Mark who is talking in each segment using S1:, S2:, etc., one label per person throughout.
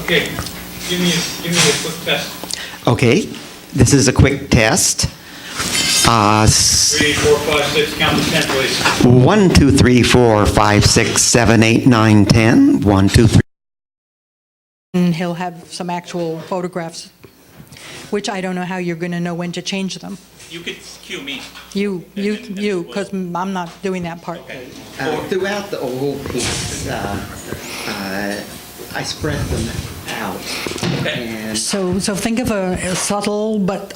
S1: Okay, give me a quick test.
S2: Okay, this is a quick test.
S1: 3, 4, 5, 6, count to 10, please.
S2: 1, 2, 3, 4, 5, 6, 7, 8, 9, 10. 1, 2, 3.
S3: And he'll have some actual photographs, which I don't know how you're going to know when to change them.
S1: You could cue me.
S3: You, because I'm not doing that part.
S1: Okay.
S2: Throughout the whole piece, I spread them out.
S1: Okay.
S2: And
S3: So think of a subtle but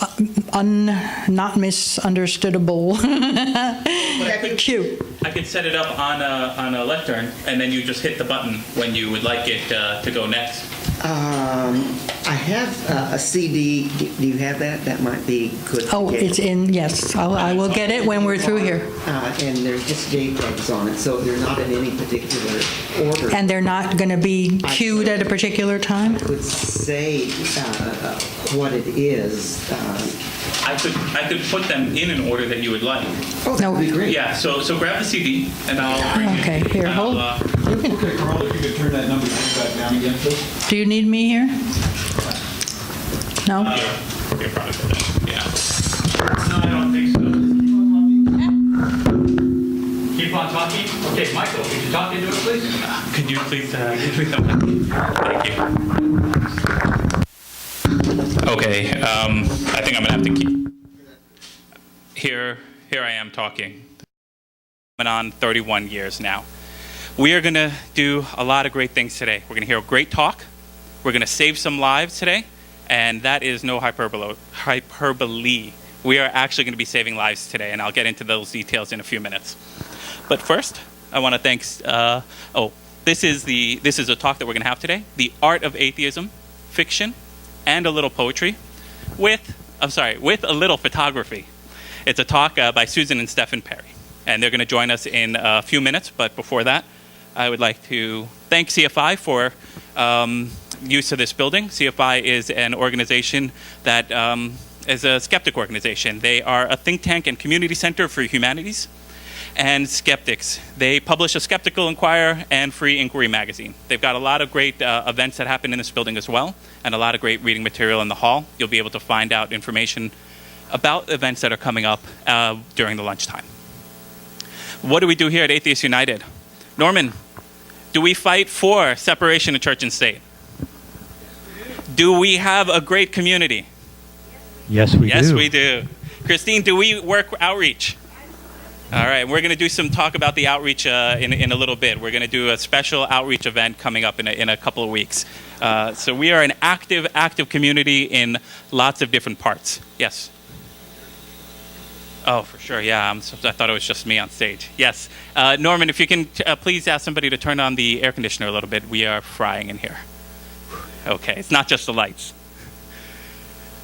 S3: not misunderstandable cue.
S1: I could set it up on a lectern, and then you just hit the button when you would like it to go next.
S2: I have a CD. Do you have that? That might be good. to
S3: Oh,
S2: get.
S3: it's in, yes. I will get it when we're through here.
S2: And there's just JPEGs on it, so they're not in any particular order.
S3: And they're not going to be cued at a particular time?
S2: I could say what it is.
S1: I could put them in an order that you would like.
S2: Oh, that would be
S3: No.
S2: great.
S1: Yeah. So grab the CD, and I'll bring it.
S3: Okay, here, hold.
S4: Okay, Carl, if you could turn that number back down again, please.
S3: Do you need me here? No?
S1: Okay, probably for that. Yeah. No, I don't think so. Keep on talking. Okay, Michael, could you talk into it, please? Could you please give me the mic? Thank you. Okay, I think I'm gonna have to keep. Here I am talking. Been on 31 years now. We are gonna do a lot of great things today. We're gonna hear a great talk. We're gonna save some lives today, and that is no hyperbole. We are actually gonna be saving lives today, and I'll get into those details in a few minutes. But first, I want to thank. This is a talk that we're going to have today: the art of atheism, fiction, and a little poetry, with a little photography. It's a talk by Susan and Stephan Perry, and they're going to join us in a few minutes. But before that, I would like to thank CFI for use of this building. CFI is an organization that is a skeptic organization. They are a think tank and community center for humanities and skeptics. They publish a Skeptical Inquirer and Free Inquiry magazine. They've got a lot of great events that happen in this building as well, and a lot of great reading material in the hall. You'll be able to find out information about events that are coming up during the lunchtime. What do we do here at Atheists United? Norman, do we fight for separation of church and state? Do we have a great community?
S4: Yes, we do.
S1: Yes, we do. Christine, do we work outreach? All right, we're going to do some talk about the outreach in a little bit. We're going to do a special outreach event coming up in a couple of weeks. So we are an active community in lots of different parts. Yes? Oh, for sure, yeah. I thought it was just me on stage. Yes. Norman, if you can please ask somebody to turn on the air conditioner a little bit. We are frying in here. Okay, it's not just the lights.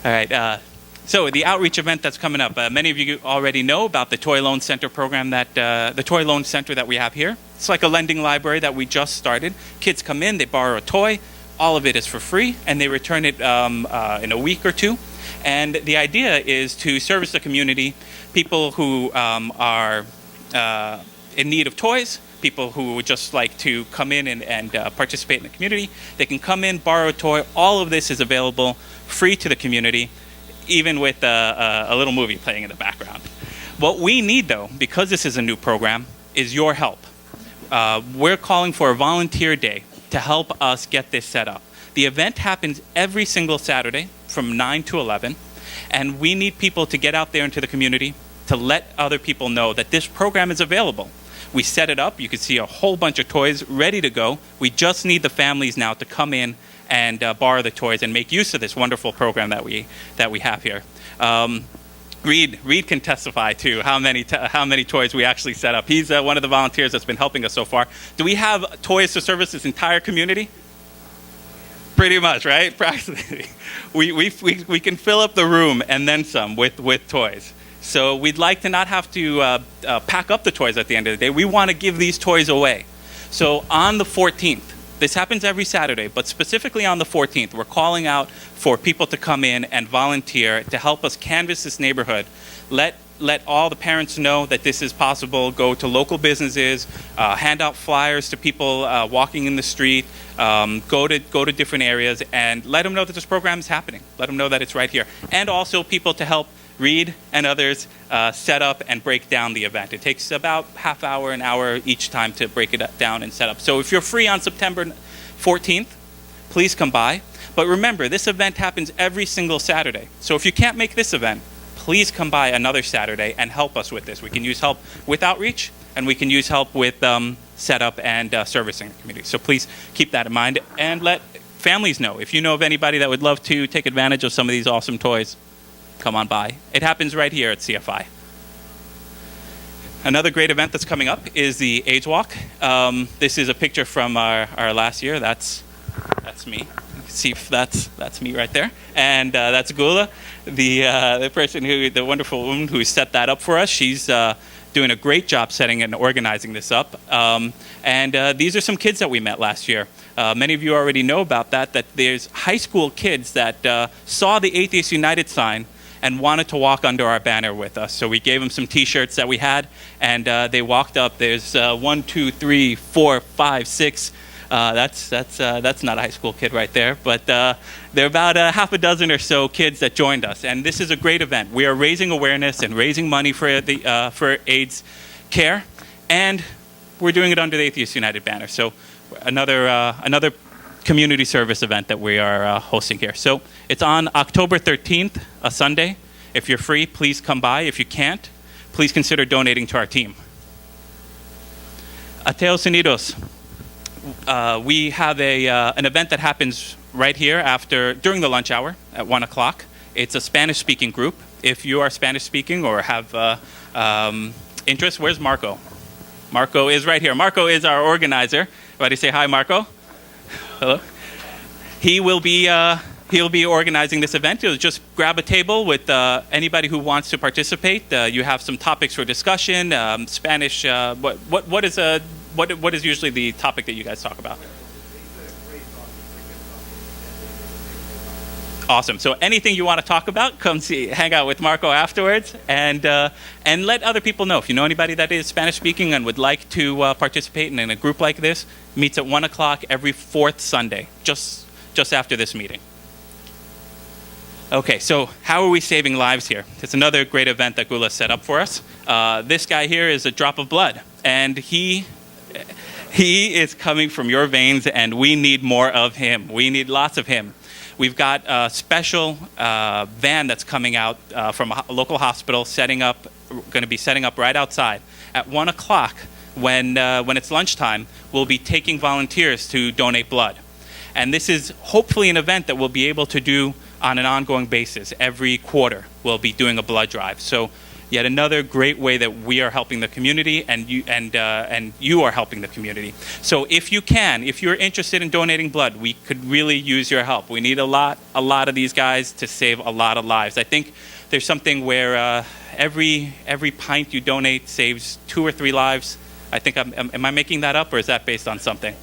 S1: All right. So the outreach event that's coming up, many of you already know about the Toy Loan Center program the Toy Loan Center that we have here. It's like a lending library that we just started. Kids come in, they borrow a toy, all of it is for free, and they return it in a week or two. And the idea is to service the community, people who are in need of toys, people who would just like to come in and participate in the community. They can come in, borrow a toy. All of this is available free to the community, even with a little movie playing in the background. What we need, though, because this is a new program, is your help. We're calling for a volunteer day to help us get this set up. The event happens every single Saturday from 9 to 11, and we need people to get out there into the community to let other people know that this program is available. We set it up. You can see a whole bunch of toys ready to go. We just need the families now to come in and borrow the toys and make use of this wonderful program that we have here. Reed can testify to how many toys we actually set up. He's one of the volunteers that's been helping us so far. Do we have toys to service this entire community? Pretty much, right? Practically. We can fill up the room and then some with toys. So we'd like to not have to pack up the toys at the end of the day. We want to give these toys away. So on the 14th, this happens every Saturday, but specifically on the 14th, we're calling out for people to come in and volunteer to help us canvass this neighborhood. Let let all the parents know that this is possible. Go to local businesses, hand out flyers to people walking in the street, go to different areas, and let them know that this program is happening. Let them know that it's right here. And also people to help Reed and others set up and break down the event. It takes about half hour, an hour each time to break it down and set up. So if you're free on September 14th, please come by. But remember, this event happens every single Saturday. So if you can't make this event, please come by another Saturday and help us with this. We can use help with outreach, and we can use help with setup and servicing the community. So please keep that in mind, and let families know. If you know of anybody that would love to take advantage of some of these awesome toys, come on by. It happens right here at CFI. Another great event that's coming up is the AIDS Walk. This is a picture from our last year. That's me. You can see if that's me right there. And that's Gula, the person the wonderful woman who set that up for us. She's doing a great job setting and organizing this up. And these are some kids that we met last year. Many of you already know about that there's high school kids that saw the Atheists United sign and wanted to walk under our banner with us. So we gave them some T-shirts that we had, and they walked up. There's 1, 2, 3, 4, 5, 6. That's not a high school kid right there, but there are about half a dozen or so kids that joined us, and this is a great event. We are raising awareness and raising money for AIDS care, and we're doing it under the Atheists United banner. So another community service event that we are hosting here. So it's on October 13th, a Sunday. If you're free, please come by. If you can't, please consider donating to our team. Ateos Unidos. We have an event that happens right here during the lunch hour at 1 o'clock. It's a Spanish-speaking group. If you are Spanish-speaking or have interest, where's Marco? Marco is right here. Marco is our organizer. Everybody say hi, Marco. Hello. He'll be organizing this event. He'll just grab a table with anybody who wants to participate. You have some topics for discussion. Spanish. What is usually the topic that you guys talk about? Awesome. So anything you want to talk about, come hang out with Marco afterwards, and let other people know. If you know anybody that is Spanish speaking and would like to participate in a group like this, meets at 1 o'clock every fourth Sunday, just after this meeting. Okay, so how are we saving lives here? It's another great event that Gula set up for us. This guy here is a drop of blood, and he is coming from your veins, and we need more of him. We need lots of him. We've got a special van that's coming out from a local hospital, going to be setting up right outside. At 1 o'clock, when it's lunchtime, we'll be taking volunteers to donate blood. And this is hopefully an event that we'll be able to do on an ongoing basis. Every quarter, we'll be doing a blood drive. So yet another great way that we are helping the community, and you are helping the community. So if you're interested in donating blood, we could really use your help. We need a lot of these guys to save a lot of lives. I think there's something where every pint you donate saves 2 or 3 lives. I think am I making that up, or is that based on something?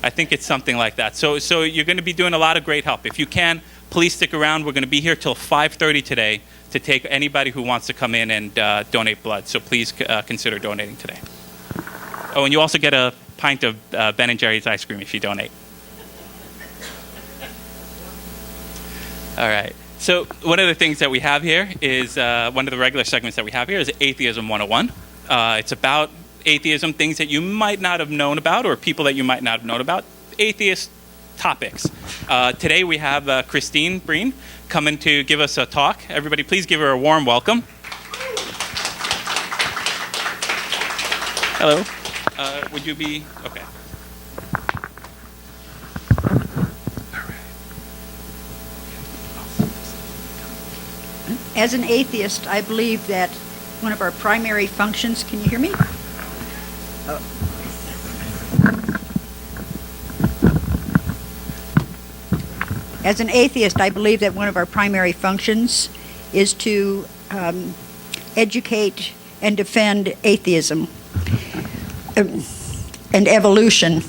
S1: I think it's something like that. So you're going to be doing a lot of great help. If you can, please stick around. We're going to be here till 5:30 today to take anybody who wants to come in and donate blood. So please consider donating today. Oh, and you also get a pint of Ben & Jerry's ice cream if you donate. All right. So one of the things that we have here is, one of the regular segments that we have here is Atheism 101. It's about atheism, things that you might not have known about, or people that you might not have known about, atheist topics. Today we have Christine Breen coming to give us a talk. Everybody, please give her a warm welcome. Hello. Would you be okay?
S5: As an atheist, I believe that one of our primary functions, can you hear me? As an atheist, I believe that one of our primary functions is to educate and defend atheism and evolution.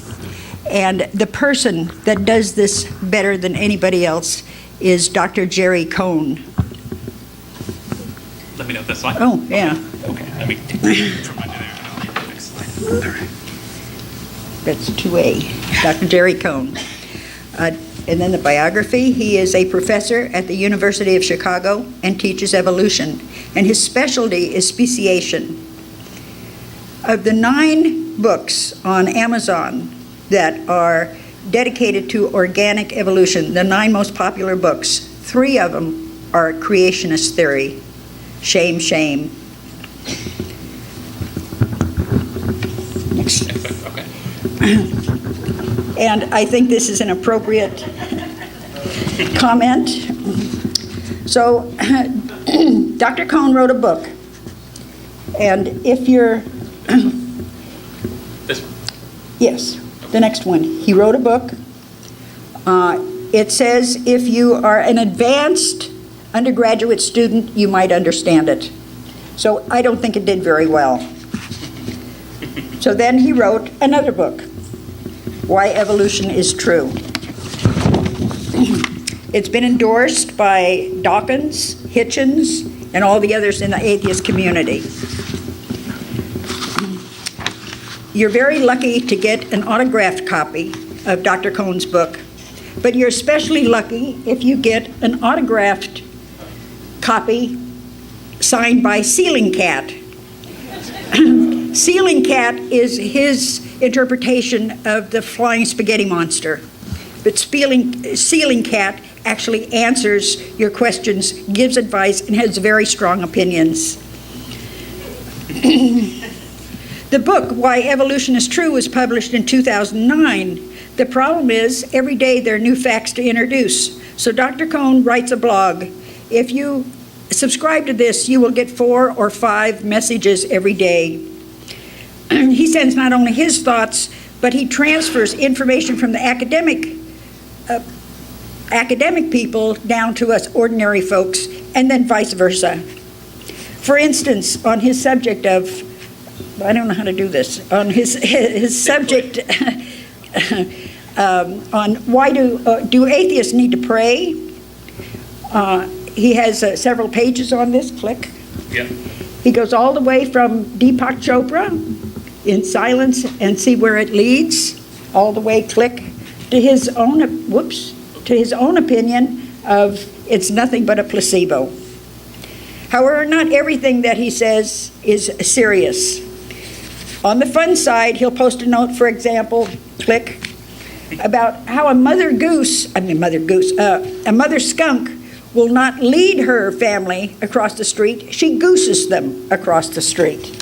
S5: And the person that does this better than anybody else is Dr. Jerry Cohn.
S1: Let me know this slide.
S5: Oh, yeah.
S1: Okay, let me take it from under there. Next slide. All right.
S5: That's 2A, Dr. Jerry Cohn. And then the biography, he is a professor at the University of Chicago and teaches evolution. And his specialty is speciation. Of the 9 books on Amazon that are dedicated to organic evolution, the 9 most popular books, 3 of them are creationist theory. Shame, shame. Next.
S1: Okay.
S5: And I think this is an appropriate comment. So, Dr. Cohn wrote a book, and if you're,
S1: This one.
S5: yes, the next one. He wrote a book. It says if you are an advanced undergraduate student, you might understand it. So I don't think it did very well. So then he wrote another book, Why Evolution is True. It's been endorsed by Dawkins, Hitchens, and all the others in the atheist community. You're very lucky to get an autographed copy of Dr. Cohn's book, but you're especially lucky if you get an autographed copy signed by Ceiling Cat. Ceiling Cat is his interpretation of the flying spaghetti monster. But Ceiling Cat actually answers your questions, gives advice, and has very strong opinions. The book, Why Evolution is True, was published in 2009. The problem is, every day there are new facts to introduce. So Dr. Cohn writes a blog. If you subscribe to this, you will get 4 or 5 messages every day. He sends not only his thoughts, but he transfers information from the academic people down to us ordinary folks, and then vice versa. For instance, on his subject of, I don't know how to do this, on his subject on why do atheists need to pray? He has several pages on this. Click.
S1: Yeah.
S5: He goes all the way from Deepak Chopra, In Silence and See Where It Leads, all the way, click, to his own, opinion of it's nothing but a placebo. However, not everything that he says is serious. On the fun side, he'll post a note, for example, click, about how a mother skunk will not lead her family across the street. She gooses them across the street.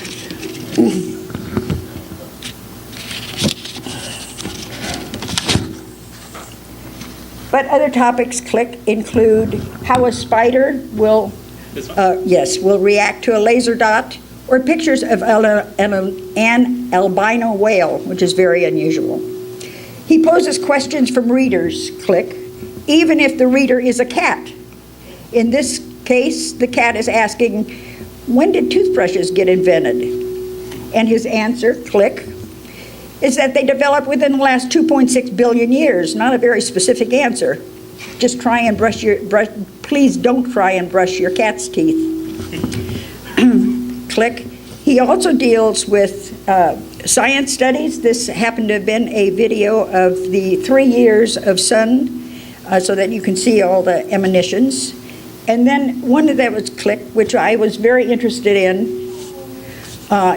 S5: But other topics, click, include how a spider will react to a laser dot, or pictures of an albino whale, which is very unusual. He poses questions from readers, click, even if the reader is a cat. In this case, the cat is asking, when did toothbrushes get invented? And his answer, click, is that they developed within the last 2.6 billion years. Not a very specific answer. Just try and please don't try and brush your cat's teeth. Click. He also deals with science studies. This happened to have been a video of the 3 years of sun, so that you can see all the emanations. And then one that was click, which I was very interested in,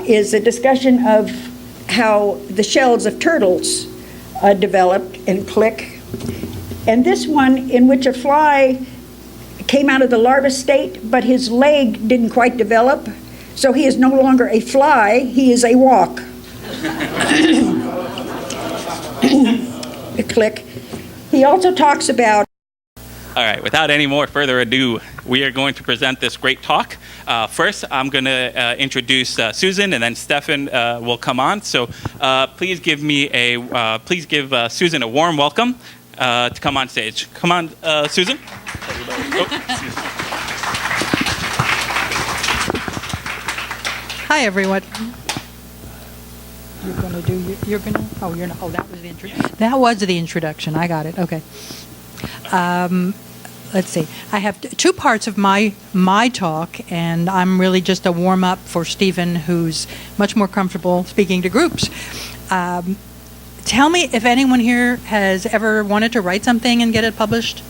S5: is a discussion of how the shells of turtles developed, and click. And this one, in which a fly came out of the larva state, but his leg didn't quite develop, so he is no longer a fly, he is a walk. Click. He also talks about.
S1: All right, without any more further ado, we are going to present this great talk. First, I'm going to introduce Susan, and then Stephan will come on. So please give Susan a warm welcome to come on stage. Come on, Susan.
S3: Hi, everyone. You're going to that was the introduction. That was the introduction. I got it. Okay. let's see. I have two parts of my talk, and I'm really just a warm-up for Stephen, who's much more comfortable speaking to groups. Tell me if anyone here has ever wanted to write something and get it published?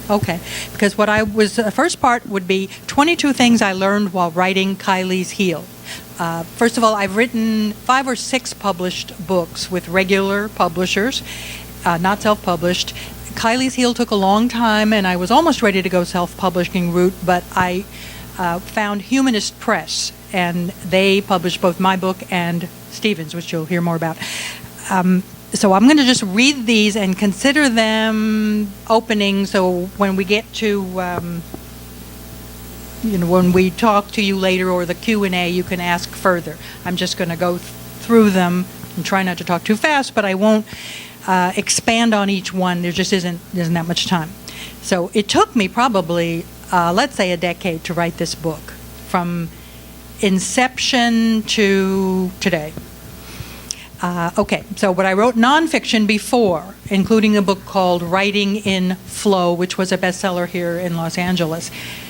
S3: Okay, because the first part would be 22 things I learned while writing Kylie's Heel. First of all, I've written 5 or 6 published books with regular publishers, not self-published. Kylie's Heel took a long time, and I was almost ready to go self-publishing route, but I found Humanist Press, and they published both my book and Stephen's, which you'll hear more about. So I'm going to just read these and consider them opening, so when we get to, when we talk to you later or the Q&A, you can ask further. I'm just going to go through them and try not to talk too fast, but I won't expand on each one. There just isn't that much time. So it took me probably, let's say, a decade to write this book, from inception to today. Okay, so what I wrote nonfiction before, including a book called Writing in Flow, which was a bestseller here in Los Angeles.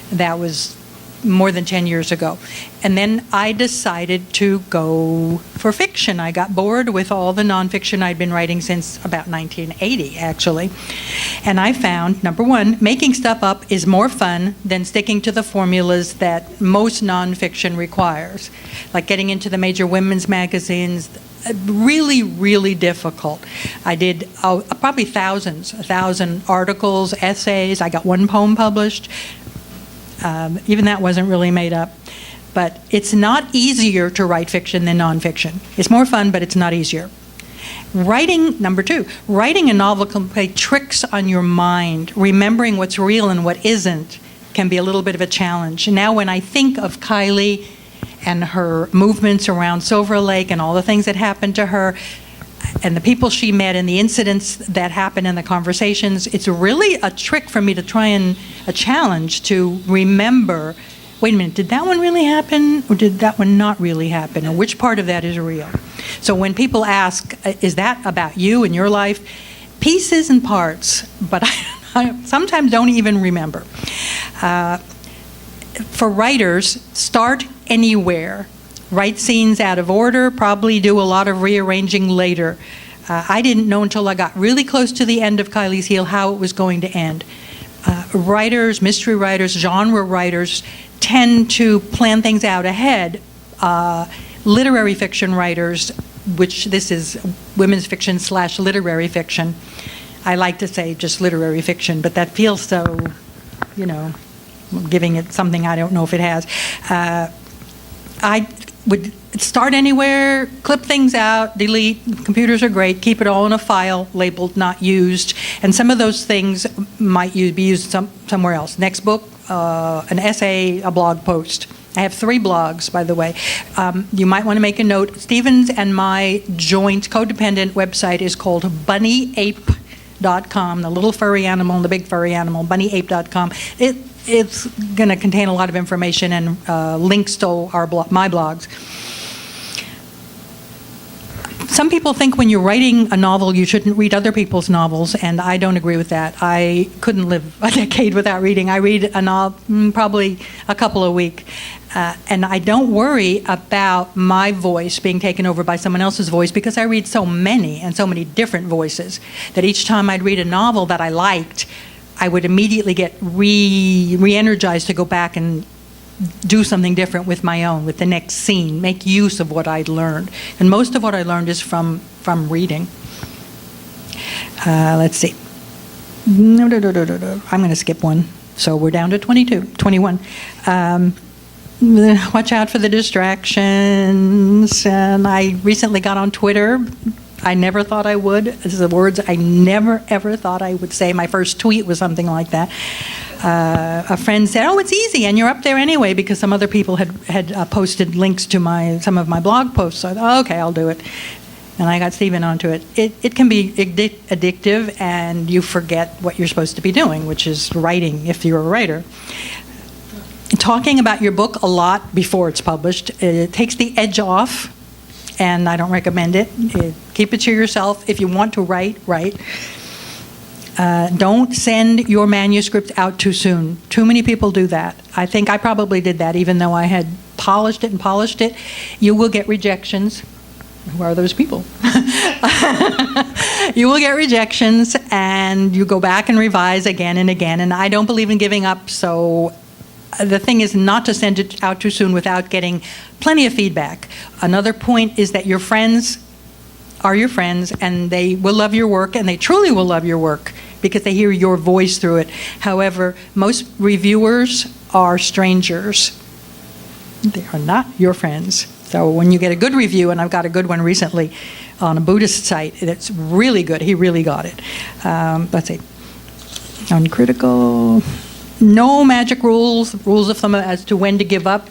S3: That was more than 10 years ago. And then I decided to go for fiction. I got bored with all the nonfiction I'd been writing since about 1980, actually. And I found, number one, making stuff up is more fun than sticking to the formulas that most nonfiction requires. Like getting into the major women's magazines, really, really difficult. I did probably 1,000 articles, essays. I got 1 poem published. Even that wasn't really made up. But it's not easier to write fiction than nonfiction. It's more fun, but it's not easier. Number 2, writing a novel can play tricks on your mind. Remembering what's real and what isn't can be a little bit of a challenge. Now when I think of Kylie and her movements around Silver Lake and all the things that happened to her and the people she met and the incidents that happened in the conversations, it's really a trick for me to try and a challenge to remember, wait a minute, did that one really happen or did that one not really happen, or which part of that is real? So when people ask, is that about you and your life? Pieces and parts, but I sometimes don't even remember. For writers, start anywhere. Write scenes out of order, probably do a lot of rearranging later. I didn't know until I got really close to the end of Kylie's Heel how it was going to end. Writers, mystery writers, genre writers tend to plan things out ahead. Literary fiction writers, which this is women's fiction / literary fiction. I like to say just literary fiction, but that feels so, giving it something I don't know if it has. I would start anywhere, clip things out, delete. Computers are great. Keep it all in a file labeled not used. And some of those things might be used somewhere else. Next book, an essay, a blog post. I have 3 blogs, by the way. You might want to make a note. Stephen's and my joint codependent website is called bunnyape.com, the little furry animal and the big furry animal, bunnyape.com. It's going to contain a lot of information and links to my blogs. Some people think when you're writing a novel, you shouldn't read other people's novels, and I don't agree with that. I couldn't live a decade without reading. I read a novel, probably a couple a week, and I don't worry about my voice being taken over by someone else's voice because I read so many and so many different voices that each time I'd read a novel that I liked, I would immediately get re-energized to go back and do something different with my own, with the next scene, make use of what I'd learned. And most of what I learned is from reading. Let's see. I'm going to skip one. So we're down to 21. Watch out for the distractions. And I recently got on Twitter. I never thought I would. This is the words I never, ever thought I would say. My first tweet was something like that. A friend said, "Oh, it's easy, and you're up there anyway," because some other people had posted links to some of my blog posts. So I thought, okay, I'll do it. And I got Stephen onto it. It can be addictive, and you forget what you're supposed to be doing, which is writing if you're a writer. Talking about your book a lot before it's published, it takes the edge off. And I don't recommend it. Keep it to yourself. If you want to write. Don't send your manuscript out too soon. Too many people do that. I think I probably did that, even though I had polished it. You will get rejections. Who are those people? You will get rejections, and you go back and revise again and again. And I don't believe in giving up, so the thing is not to send it out too soon without getting plenty of feedback. Another point is that your friends are your friends, and they will love your work, and they truly will love your work because they hear your voice through it. However, most reviewers are strangers. They are not your friends. So when you get a good review, and I've got a good one recently on a Buddhist site, it's really good. He really got it. Let's see. Uncritical. No magic rules of thumb as to when to give up.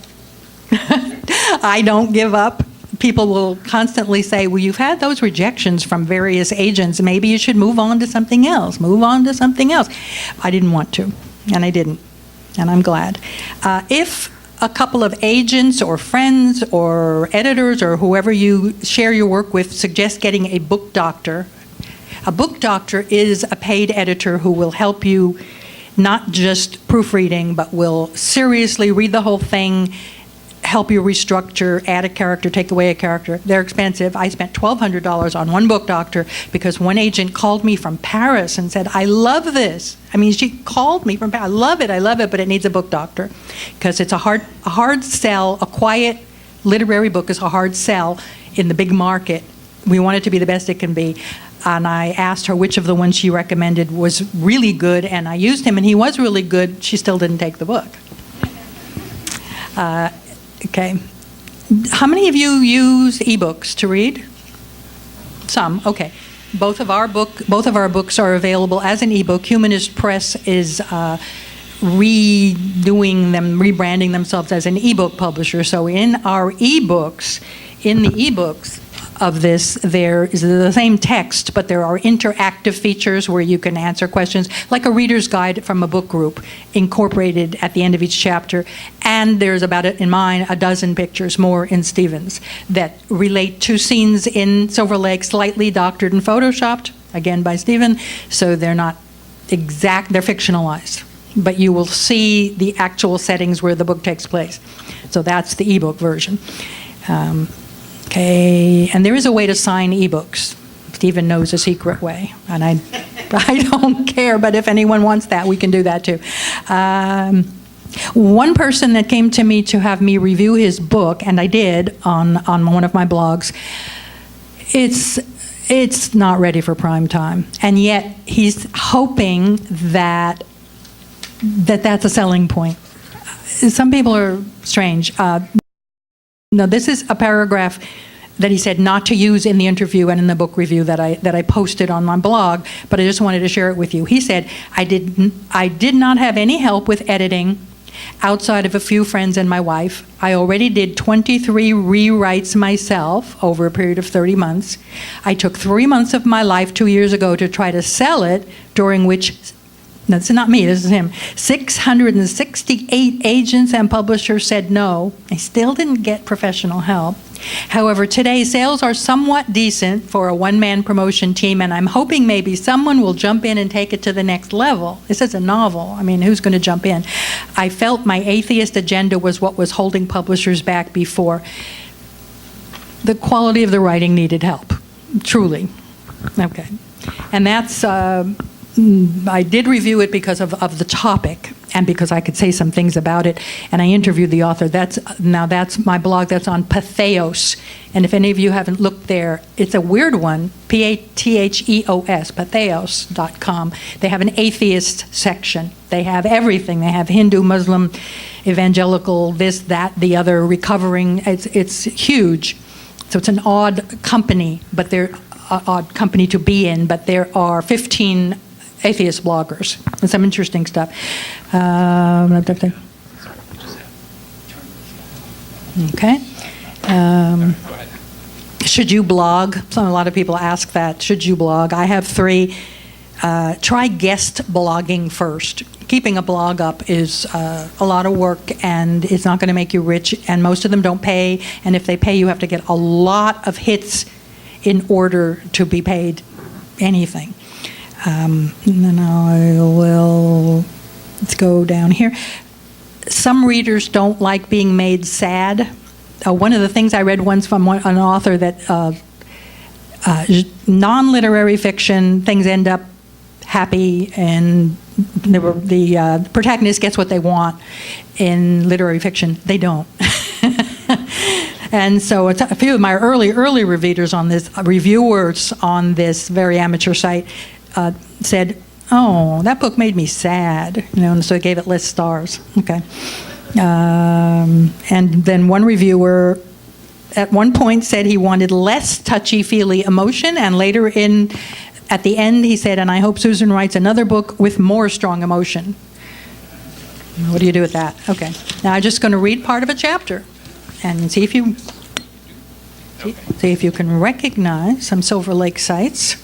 S3: I don't give up. People will constantly say, well, you've had those rejections from various agents. Maybe you should move on to something else. I didn't want to, and I didn't, and I'm glad. If a couple of agents or friends or editors or whoever you share your work with suggest getting a book doctor is a paid editor who will help you not just proofreading, but will seriously read the whole thing, help you restructure, add a character, take away a character. They're expensive. I spent $1,200 on one book doctor because one agent called me from Paris and said, I love this. I mean, she called me from Paris. I love it, but it needs a book doctor because it's a hard sell. A quiet literary book is a hard sell in the big market. We want it to be the best it can be. And I asked her which of the ones she recommended was really good, and I used him, and he was really good. She still didn't take the book. Okay. How many of you use ebooks to read? Some. Okay. Both of our books are available as an ebook. Humanist Press is rebranding themselves as an ebook publisher. So in our ebooks, in the ebooks of this, there is the same text, but there are interactive features where you can answer questions, like a reader's guide from a book group incorporated at the end of each chapter. And there's about, in mine, a dozen pictures more in Stephen's that relate to scenes in Silver Lake, slightly doctored and photoshopped, again by Stephen, so they're not exact, they're fictionalized. But you will see the actual settings where the book takes place. So that's the ebook version. Okay, and there is a way to sign ebooks. Stephen knows a secret way, and I don't care, but if anyone wants that, we can do that too. One person that came to me to have me review his book, and I did on one of my blogs, it's not ready for prime time, and yet he's hoping that's a selling point. Some people are strange. No, this is a paragraph that he said not to use in the interview and in the book review that I posted on my blog, but I just wanted to share it with you. He said, I did not have any help with editing outside of a few friends and my wife. I already did 23 rewrites myself over a period of 30 months. I took 3 months of my life 2 years ago to try to sell it, during which, that's not me, this is him, 668 agents and publishers said no. I still didn't get professional help. However, today sales are somewhat decent for a one-man promotion team, and I'm hoping maybe someone will jump in and take it to the next level. This is a novel. I mean, who's going to jump in? I felt my atheist agenda was what was holding publishers back before. The quality of the writing needed help, truly. Okay. And that's, I did review it because of the topic and because I could say some things about it, and I interviewed the author. That's my blog. That's on Patheos, and if any of you haven't looked there, it's a weird one, Patheos, patheos.com. They have an atheist section. They have everything. They have Hindu, Muslim, evangelical, this, that, the other, recovering. It's huge. So it's an odd company, but they're odd company to be in, but there are 15 atheist bloggers and some interesting stuff. Okay. Should you blog? A lot of people ask that. Should you blog? I have 3. Try guest blogging first. Keeping a blog up is a lot of work, and it's not going to make you rich, and most of them don't pay, and if they pay, you have to get a lot of hits in order to be paid anything. And then I will, let's go down here. Some readers don't like being made sad. One of the things I read once from an author that non-literary fiction, things end up happy and the protagonist gets what they want. In literary fiction, they don't. And so a few of my early reviewers on this very amateur site said, "Oh, that book made me sad," and so I gave it less stars. Okay. And then one reviewer at one point said he wanted less touchy-feely emotion, and later at the end he said, "And I hope Susan writes another book with more strong emotion." What do you do with that? Okay. Now I'm just going to read part of a chapter and see if you can recognize some Silver Lake sites.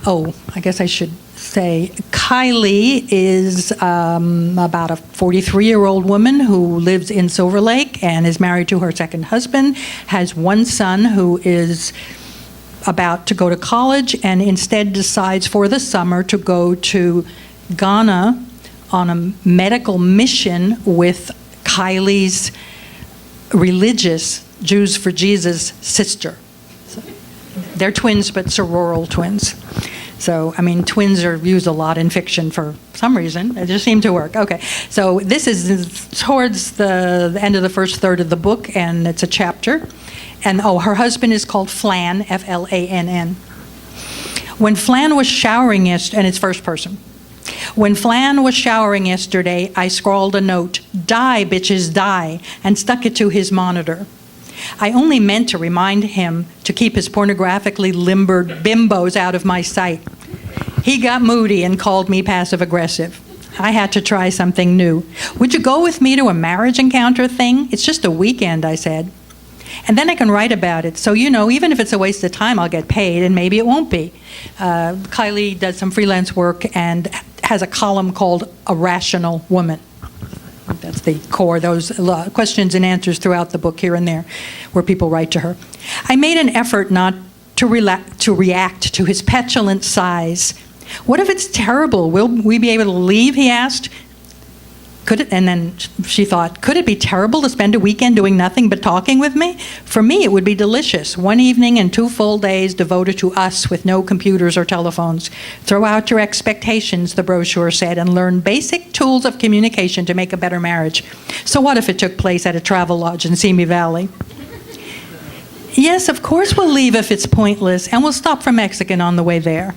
S3: Oh, I guess I should say Kylie is about a 43-year-old woman who lives in Silver Lake and is married to her second husband, has one son who is about to go to college and instead decides for the summer to go to Ghana on a medical mission with Kylie's religious Jews for Jesus sister. So they're twins, but sororal twins. So, I mean, twins are used a lot in fiction for some reason. It just seemed to work. Okay, so this is towards the end of the first third of the book, and it's a chapter. And, her husband is called Flann, F-L-A-N-N. When Flann was showering yesterday, and it's first person. When Flann was showering yesterday, I scrawled a note, "Die, bitches, die," and stuck it to his monitor. I only meant to remind him to keep his pornographically limbered bimbos out of my sight. He got moody and called me passive-aggressive. I had to try something new. "Would you go with me to a marriage encounter thing? It's just a weekend," I said. "And then I can write about it. So, even if it's a waste of time, I'll get paid, and maybe it won't be." Kylie does some freelance work and has a column called A Rational Woman. That's the core, those questions and answers throughout the book here and there where people write to her. I made an effort not to react to his petulant sighs. "What if it's terrible? Will we be able to leave?" he asked. And then she thought, could it be terrible to spend a weekend doing nothing but talking with me? For me, it would be delicious. 1 evening and 2 full days devoted to us with no computers or telephones. Throw out your expectations, the brochure said, and learn basic tools of communication to make a better marriage. So what if it took place at a travel lodge in Simi Valley? Yes, of course we'll leave if it's pointless, and we'll stop for Mexican on the way there.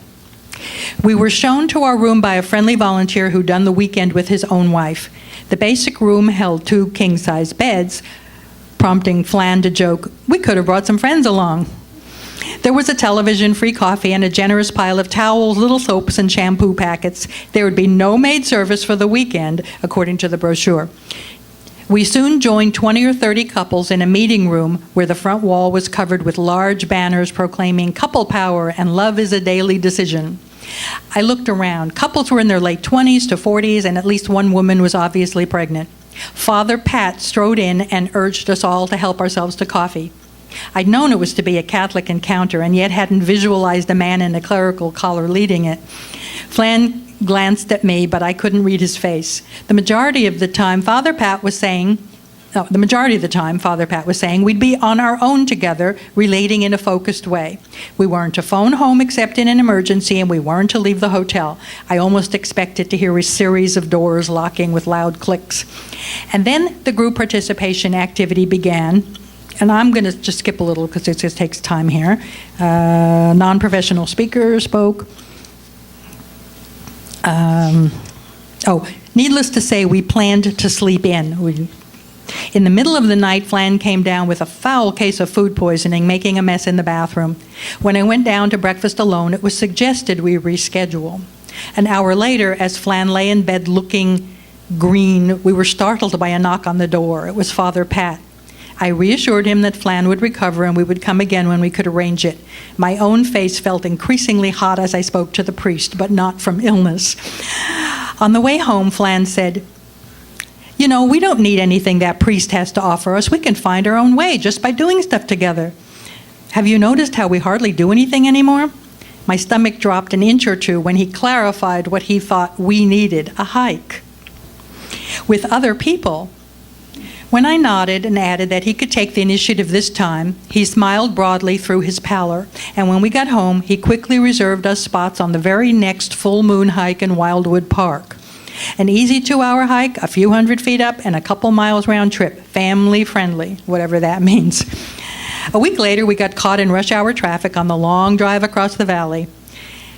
S3: We were shown to our room by a friendly volunteer who'd done the weekend with his own wife. The basic room held 2 king-size beds, prompting Flann to joke, "We could have brought some friends along." There was a television, free coffee, and a generous pile of towels, little soaps, and shampoo packets. There would be no maid service for the weekend, according to the brochure. We soon joined 20 or 30 couples in a meeting room where the front wall was covered with large banners proclaiming couple power and love is a daily decision. I looked around. Couples were in their late 20s to 40s, and at least one woman was obviously pregnant. Father Pat strode in and urged us all to help ourselves to coffee. I'd known it was to be a Catholic encounter, and yet hadn't visualized a man in a clerical collar leading it. Flann glanced at me, but I couldn't read his face. The majority of the time, Father Pat was saying, we'd be on our own together, relating in a focused way. We weren't to phone home except in an emergency, and we weren't to leave the hotel. I almost expected to hear a series of doors locking with loud clicks. And then the group participation activity began. And I'm going to just skip a little because it just takes time here. Non-professional speaker spoke. Needless to say, we planned to sleep in. In the middle of the night, Flann came down with a foul case of food poisoning, making a mess in the bathroom. When I went down to breakfast alone, it was suggested we reschedule. An hour later, as Flann lay in bed looking green, we were startled by a knock on the door. It was Father Pat. I reassured him that Flann would recover and we would come again when we could arrange it. My own face felt increasingly hot as I spoke to the priest, but not from illness. On the way home, Flann said, we don't need anything that priest has to offer us. We can find our own way just by doing stuff together. Have you noticed how we hardly do anything anymore? My stomach dropped an inch or two when he clarified what he thought we needed, a hike. With other people. When I nodded and added that he could take the initiative this time, he smiled broadly through his pallor, and when we got home, he quickly reserved us spots on the very next full moon hike in Wildwood Park. An easy 2-hour hike, a few hundred feet up, and a couple miles round trip. Family friendly, whatever that means. A week later, we got caught in rush hour traffic on the long drive across the valley.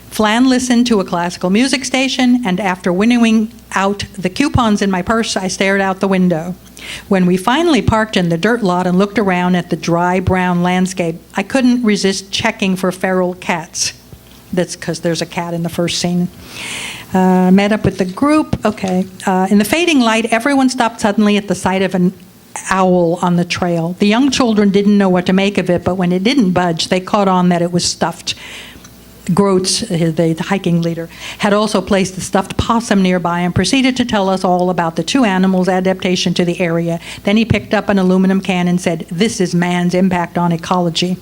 S3: Flan listened to a classical music station, and after winnowing out the coupons in my purse, I stared out the window. When we finally parked in the dirt lot and looked around at the dry brown landscape, I couldn't resist checking for feral cats. That's because there's a cat in the first scene. Met up with the group. Okay. In the fading light, everyone stopped suddenly at the sight of an owl on the trail. The young children didn't know what to make of it, but when it didn't budge, they caught on that it was stuffed. Groats, the hiking leader, had also placed a stuffed possum nearby and proceeded to tell us all about the two animals' adaptation to the area. Then he picked up an aluminum can and said, "This is man's impact on ecology."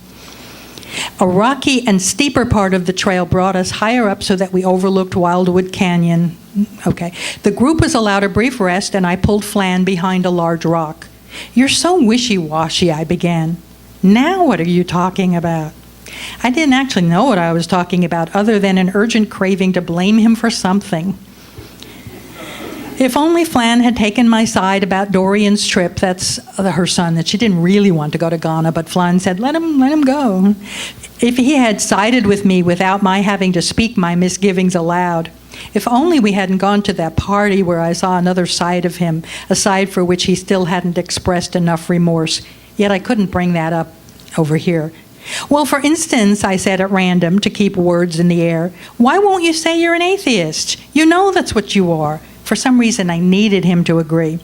S3: A rocky and steeper part of the trail brought us higher up so that we overlooked Wildwood Canyon. Okay. The group was allowed a brief rest, and I pulled Flan behind a large rock. "You're so wishy-washy," I began. "Now what are you talking about?" I didn't actually know what I was talking about other than an urgent craving to blame him for something. If only Flan had taken my side about Dorian's trip, that's her son, that she didn't really want to go to Ghana, but Flan said, let him go. If he had sided with me without my having to speak my misgivings aloud. If only we hadn't gone to that party where I saw another side of him, a side for which he still hadn't expressed enough remorse. Yet I couldn't bring that up over here. "Well, for instance," I said at random to keep words in the air, "why won't you say you're an atheist? You know that's what you are." For some reason, I needed him to agree.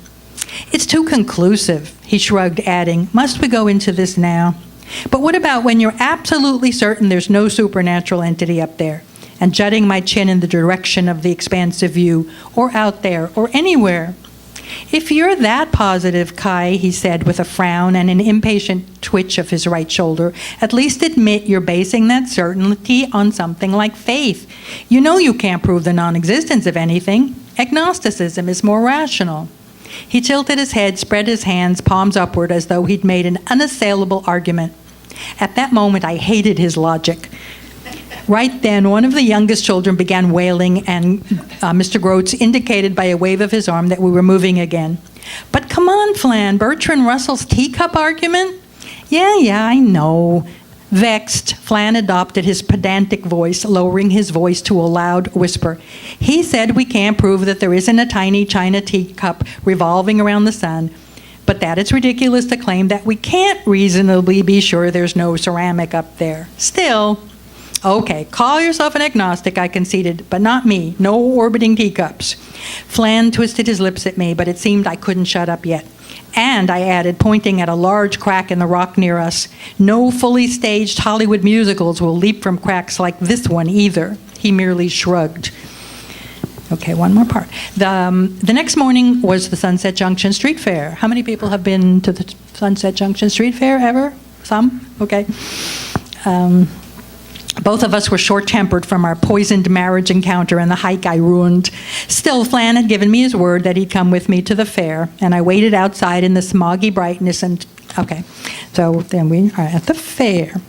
S3: "It's too conclusive," he shrugged, adding, "Must we go into this now? But what about when you're absolutely certain there's no supernatural entity up there?" And jutting my chin in the direction of the expansive view, "or out there, or anywhere." "If you're that positive, Kai," he said with a frown and an impatient twitch of his right shoulder, "at least admit you're basing that certainty on something like faith. You know you can't prove the non-existence of anything. Agnosticism is more rational." He tilted his head, spread his hands, palms upward, as though he'd made an unassailable argument. At that moment, I hated his logic. Right then, one of the youngest children began wailing, and Mr. Groats indicated by a wave of his arm that we were moving again. "But come on, Flan, Bertrand Russell's teacup argument?" Yeah, I know." Vexed, Flan adopted his pedantic voice, lowering his voice to a loud whisper. "He said we can't prove that there isn't a tiny china teacup revolving around the sun, but that it's ridiculous to claim that we can't reasonably be sure there's no ceramic up there. Still..." "Okay, call yourself an agnostic," I conceded, "but not me. No orbiting teacups." Flan twisted his lips at me, but it seemed I couldn't shut up yet. "And," I added, pointing at a large crack in the rock near us, "no fully staged Hollywood musicals will leap from cracks like this one either." He merely shrugged. Okay, one more part. The next morning was the Sunset Junction Street Fair. How many people have been to the Sunset Junction Street Fair ever? Some? Okay. Both of us were short-tempered from our poisoned marriage encounter and the hike I ruined. Still, Flan had given me his word that he'd come with me to the fair, and I waited outside in the smoggy brightness and... Okay, so then we are at the fair.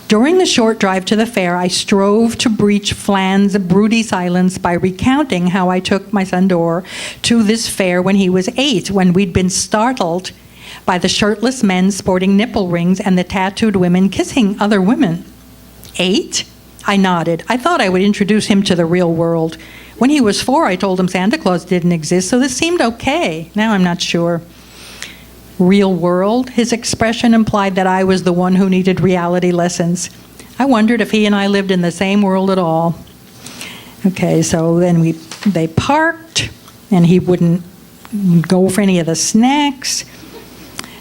S3: During the short drive to the fair, I strove to breach Flan's broody silence by recounting how I took my son Dor to this fair when he was 8, when we'd been startled by the shirtless men sporting nipple rings and the tattooed women kissing other women. 8? I nodded. I thought I would introduce him to the real world. When he was 4, I told him Santa Claus didn't exist, so this seemed okay. Now I'm not sure. Real world? His expression implied that I was the one who needed reality lessons. I wondered if he and I lived in the same world at all. Okay, so then they parked, and he wouldn't go for any of the snacks.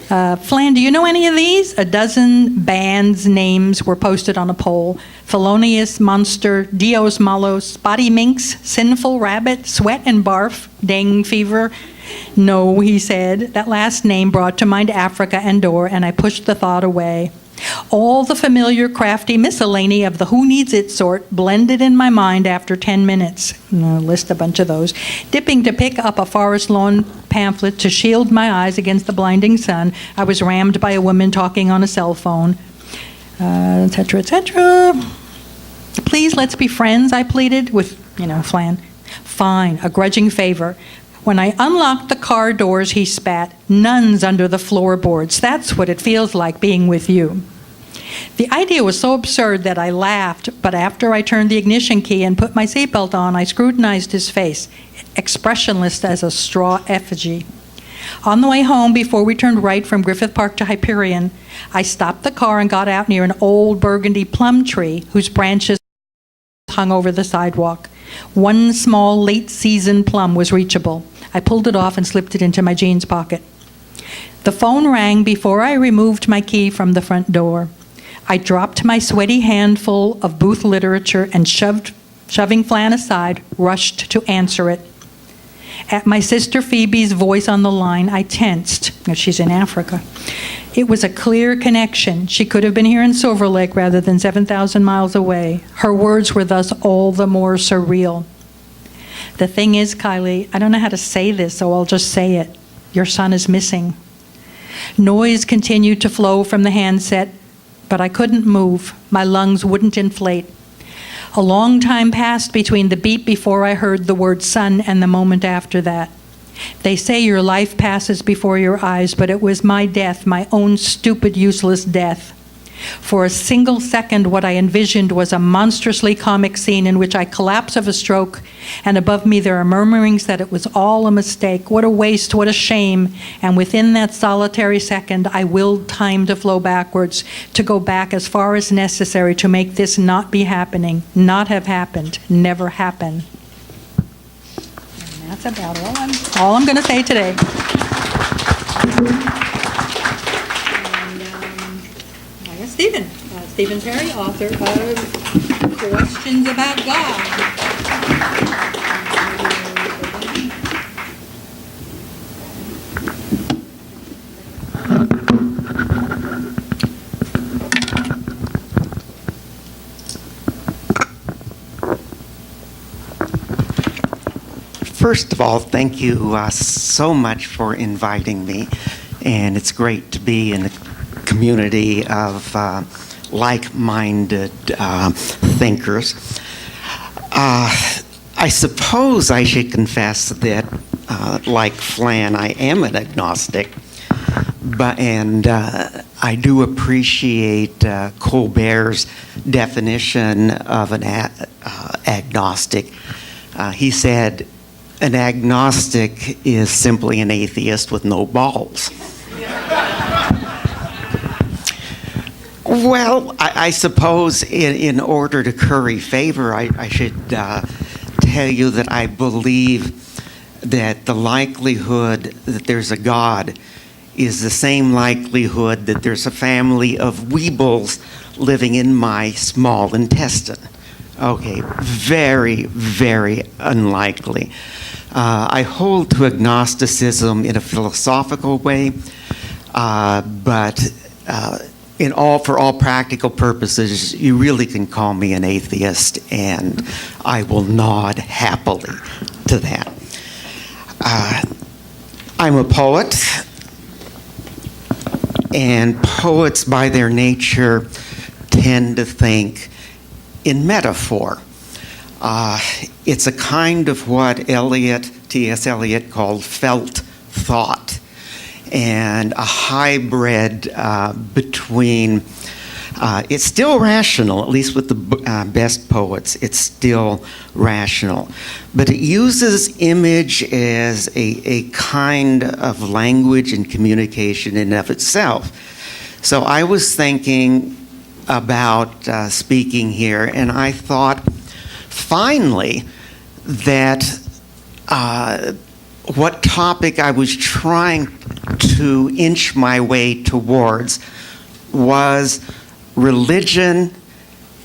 S3: Flan, do you know any of these? A dozen bands' names were posted on a pole. Felonious Monster, Dios Malos, Spotty Minx, Sinful Rabbit, Sweat and Barf, Dengue Fever. "No," he said. That last name brought to mind Africa and Dor, and I pushed the thought away. All the familiar crafty miscellany of the who needs it sort blended in my mind after 10 minutes. I'll list a bunch of those. Dipping to pick up a forest lawn pamphlet to shield my eyes against the blinding sun, I was rammed by a woman talking on a cell phone, etc., etc. Please, let's be friends, I pleaded with, Flan. Fine, a grudging favor. When I unlocked the car doors, he spat, nuns under the floorboards. That's what it feels like being with you. The idea was so absurd that I laughed, but after I turned the ignition key and put my seatbelt on, I scrutinized his face, expressionless as a straw effigy. On the way home, before we turned right from Griffith Park to Hyperion, I stopped the car and got out near an old burgundy plum tree whose branches hung over the sidewalk. One small late-season plum was reachable. I pulled it off and slipped it into my jeans pocket. The phone rang before I removed my key from the front door. I dropped my sweaty handful of booth literature and shoving Flan aside, rushed to answer it. At my sister Phoebe's voice on the line, I tensed. She's in Africa. It was a clear connection. She could have been here in Silver Lake rather than 7,000 miles away. Her words were thus all the more surreal. The thing is, Kylie, I don't know how to say this, so I'll just say it. Your son is missing. Noise continued to flow from the handset, but I couldn't move. My lungs wouldn't inflate. A long time passed between the beat before I heard the word son and the moment after that. They say your life passes before your eyes, but it was my death, my own stupid, useless death. For a single second, what I envisioned was a monstrously comic scene in which I collapse of a stroke, and above me there are murmurings that it was all a mistake. What a waste, what a shame. And within that solitary second, I willed time to flow backwards, to go back as far as necessary to make this not be happening, not have happened, never happen. And that's about all I'm going to say today. Stephan Perry, author of Questions About God.
S2: First of all, thank you so much for inviting me, and it's great to be in a community of like-minded thinkers. I suppose I should confess that, like Flan, I am an agnostic, and I do appreciate Colbert's definition of an agnostic. He said, an agnostic is simply an atheist with no balls. Well, I suppose in order to curry favor, I should tell you that I believe that the likelihood that there's a God is the same likelihood that there's a family of weebles living in my small intestine. Okay, very, very unlikely. I hold to agnosticism in a philosophical way, but for all practical purposes, you really can call me an atheist, and I will nod happily to that. I'm a poet, and poets by their nature tend to think in metaphor. It's a kind of what T.S. Eliot called felt thought, and a hybrid between, it's still rational, at least with the best poets, it's still rational. But it uses image as a kind of language and communication in and of itself. So I was thinking about speaking here, and I thought, finally, that what topic I was trying to inch my way towards was religion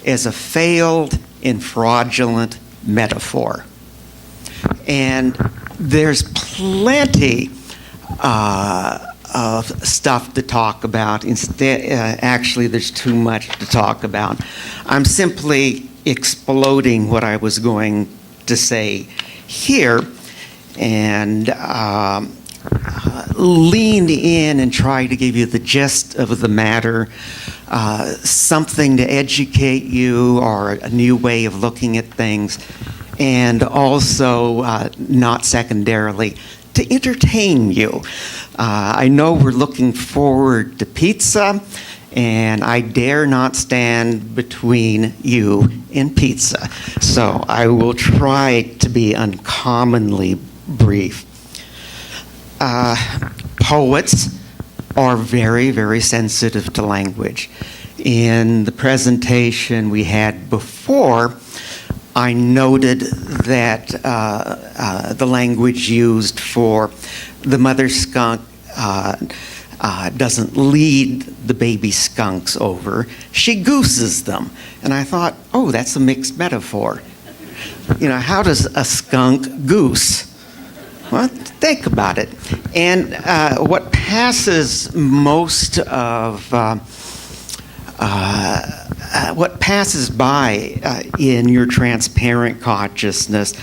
S2: as a failed and fraudulent metaphor. And there's plenty of stuff to talk about. Instead, actually, there's too much to talk about. I'm simply exploding what I was going to say here, and lean in and try to give you the gist of the matter, something to educate you or a new way of looking at things, and also, not secondarily, to entertain you. I know we're looking forward to pizza, and I dare not stand between you and pizza. So I will try to be uncommonly brief. Poets are very, very sensitive to language. In the presentation we had before, I noted that the language used for the mother skunk doesn't lead the baby skunks over, she gooses them. And I thought, oh, that's a mixed metaphor. You know, how does a skunk goose? Well, think about it. And what passes most of what passes by in your transparent consciousness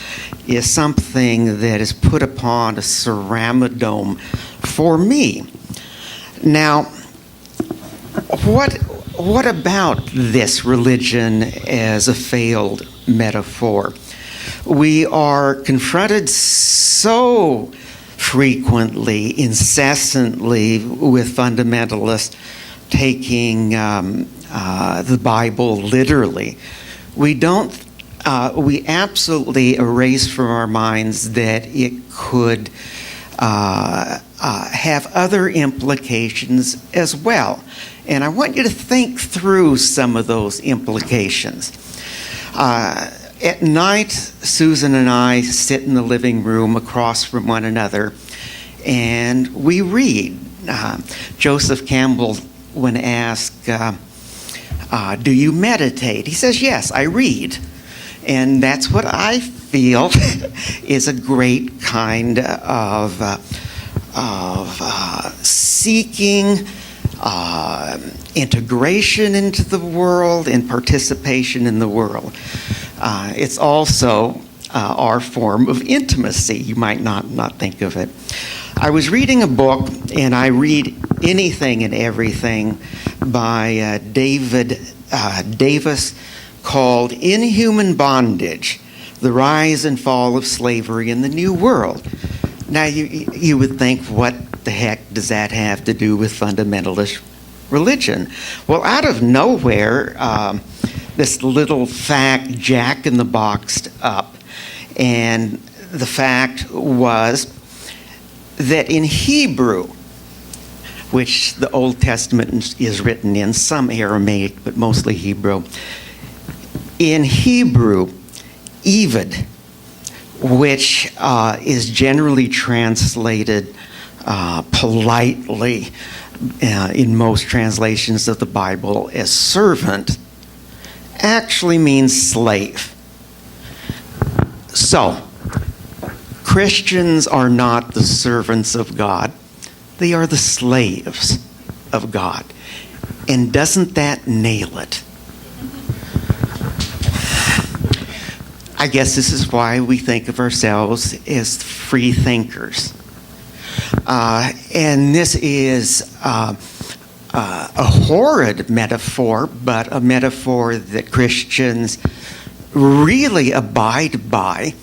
S2: is something that is put upon a ceramidome for me. Now, what about this religion as a failed metaphor? We are confronted so frequently, incessantly, with fundamentalists taking the Bible literally. We absolutely erase from our minds that it could have other implications as well. And I want you to think through some of those implications. At night, Susan and I sit in the living room across from one another, and we read. Joseph Campbell, when asked, do you meditate? He says, yes, I read. And that's what I feel is a great kind of seeking integration into the world and participation in the world. It's also our form of intimacy. You might not think of it. I was reading a book, and I read anything and everything by David Davis, called Inhuman Bondage, The Rise and Fall of Slavery in the New World. Now, you would think, what the heck does that have to do with fundamentalist religion? Well, out of nowhere, this little fact Jack in the Boxed up, and the fact was that in Hebrew, which the Old Testament is written in, some Aramaic, but mostly Hebrew. In Hebrew, Eved, which is generally translated politely in most translations of the Bible as servant, actually means slave. So, Christians are not the servants of God. They are the slaves of God. And doesn't that nail it? I guess this is why we think of ourselves as free thinkers. And this is a horrid metaphor, but a metaphor that Christians really abide by.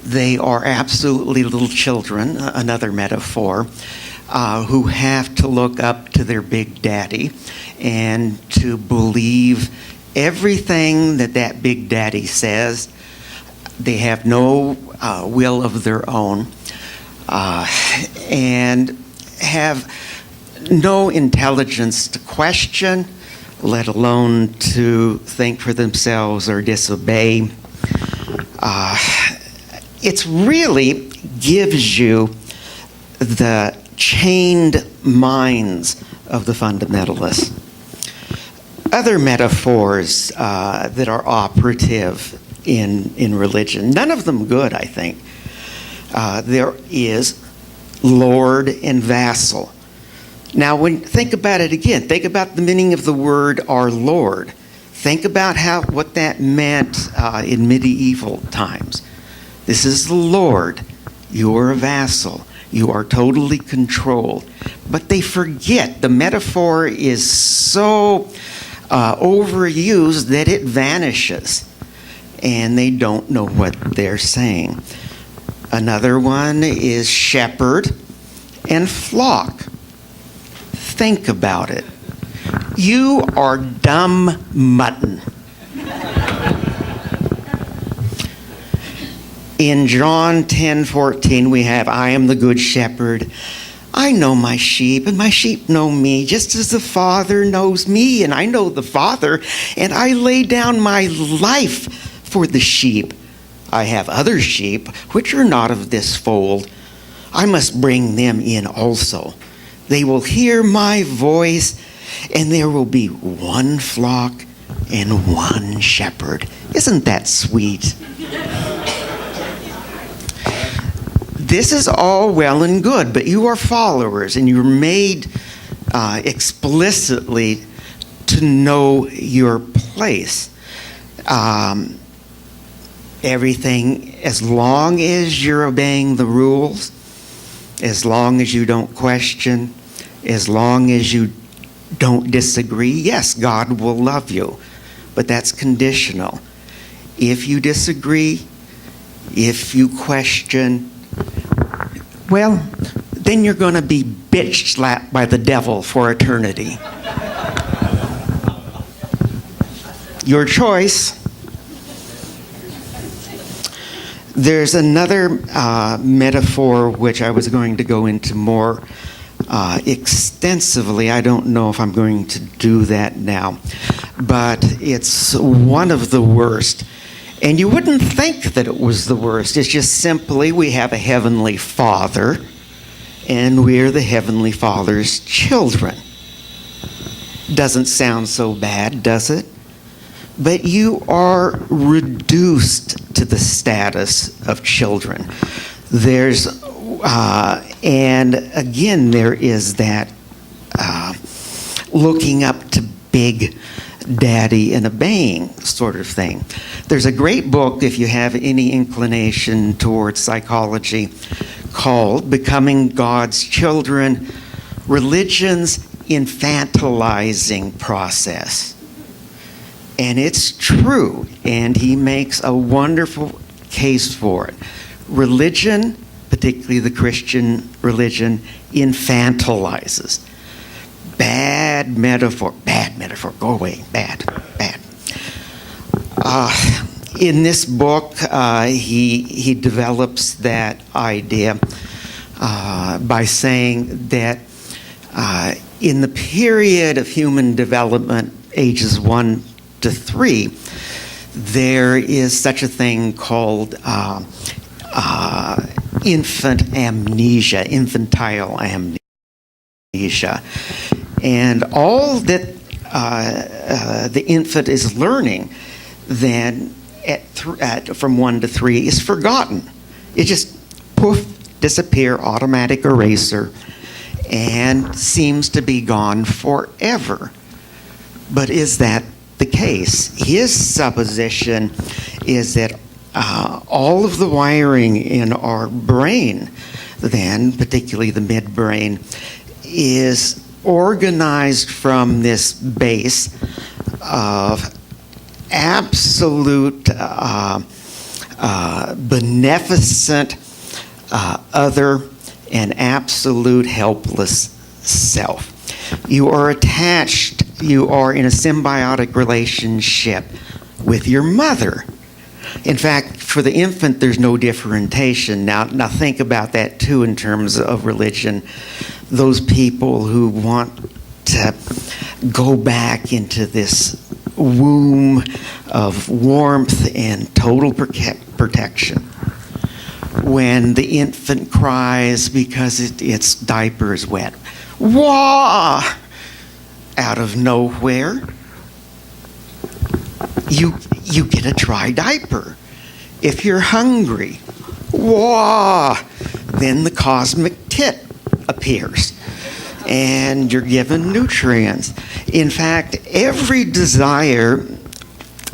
S2: They are absolutely little children, another metaphor, who have to look up to their big daddy and to believe everything that big daddy says. They have no will of their own and have no intelligence to question, let alone to think for themselves or disobey. It really gives you the chained minds of the fundamentalists. Other metaphors that are operative in religion, none of them good, I think. There is Lord and vassal. Now, think about it again. Think about the meaning of the word our Lord. Think about what that meant in medieval times. This is the Lord. You are a vassal. You are totally controlled. But they forget the metaphor is so overused that it vanishes, and they don't know what they're saying. Another one is shepherd and flock. Think about it. You are dumb mutton. In John 10:14, we have, I am the good shepherd. I know my sheep, and my sheep know me, just as the Father knows me, and I know the Father, and I lay down my life for the sheep. I have other sheep, which are not of this fold. I must bring them in also. They will hear my voice, and there will be one flock and one shepherd. Isn't that sweet? This is all well and good, but you are followers, and you're made explicitly to know your place. Everything, as long as you're obeying the rules, as long as you don't question, as long as you don't disagree, yes, God will love you, but that's conditional. If you disagree, if you question, well, then you're going to be bitch slapped by the devil for eternity. Your choice. There's another metaphor which I was going to go into more extensively. I don't know if I'm going to do that now, but it's one of the worst. And you wouldn't think that it was the worst. It's just simply we have a Heavenly Father, and we're the Heavenly Father's children. Doesn't sound so bad, does it? But you are reduced to the status of children. There's, and again, there is that looking up to Big Daddy and obeying sort of thing. There's a great book, if you have any inclination towards psychology, called Becoming God's Children, Religion's Infantilizing Process. And it's true, and he makes a wonderful case for it. Religion, particularly the Christian religion, infantilizes. Bad metaphor, go away, bad. In this book, he develops that idea by saying that in the period of human development, ages 1 to 3, there is such a thing called infant amnesia, infantile amnesia. And all that the infant is learning then from 1 to 3 is forgotten. It just poof, disappear, automatic eraser, and seems to be gone forever. But is that the case? His supposition is that all of the wiring in our brain, then, particularly the midbrain, is organized from this base of absolute beneficent other and absolute helpless self. You are attached, you are in a symbiotic relationship with your mother. In fact, for the infant, there's no differentiation. Now think about that too in terms of religion. Those people who want to go back into this womb of warmth and total protection. When the infant cries because its diaper is wet, wah! Out of nowhere, you get a dry diaper. If you're hungry, wah! Then the cosmic tit appears. and you're given nutrients. In fact, every desire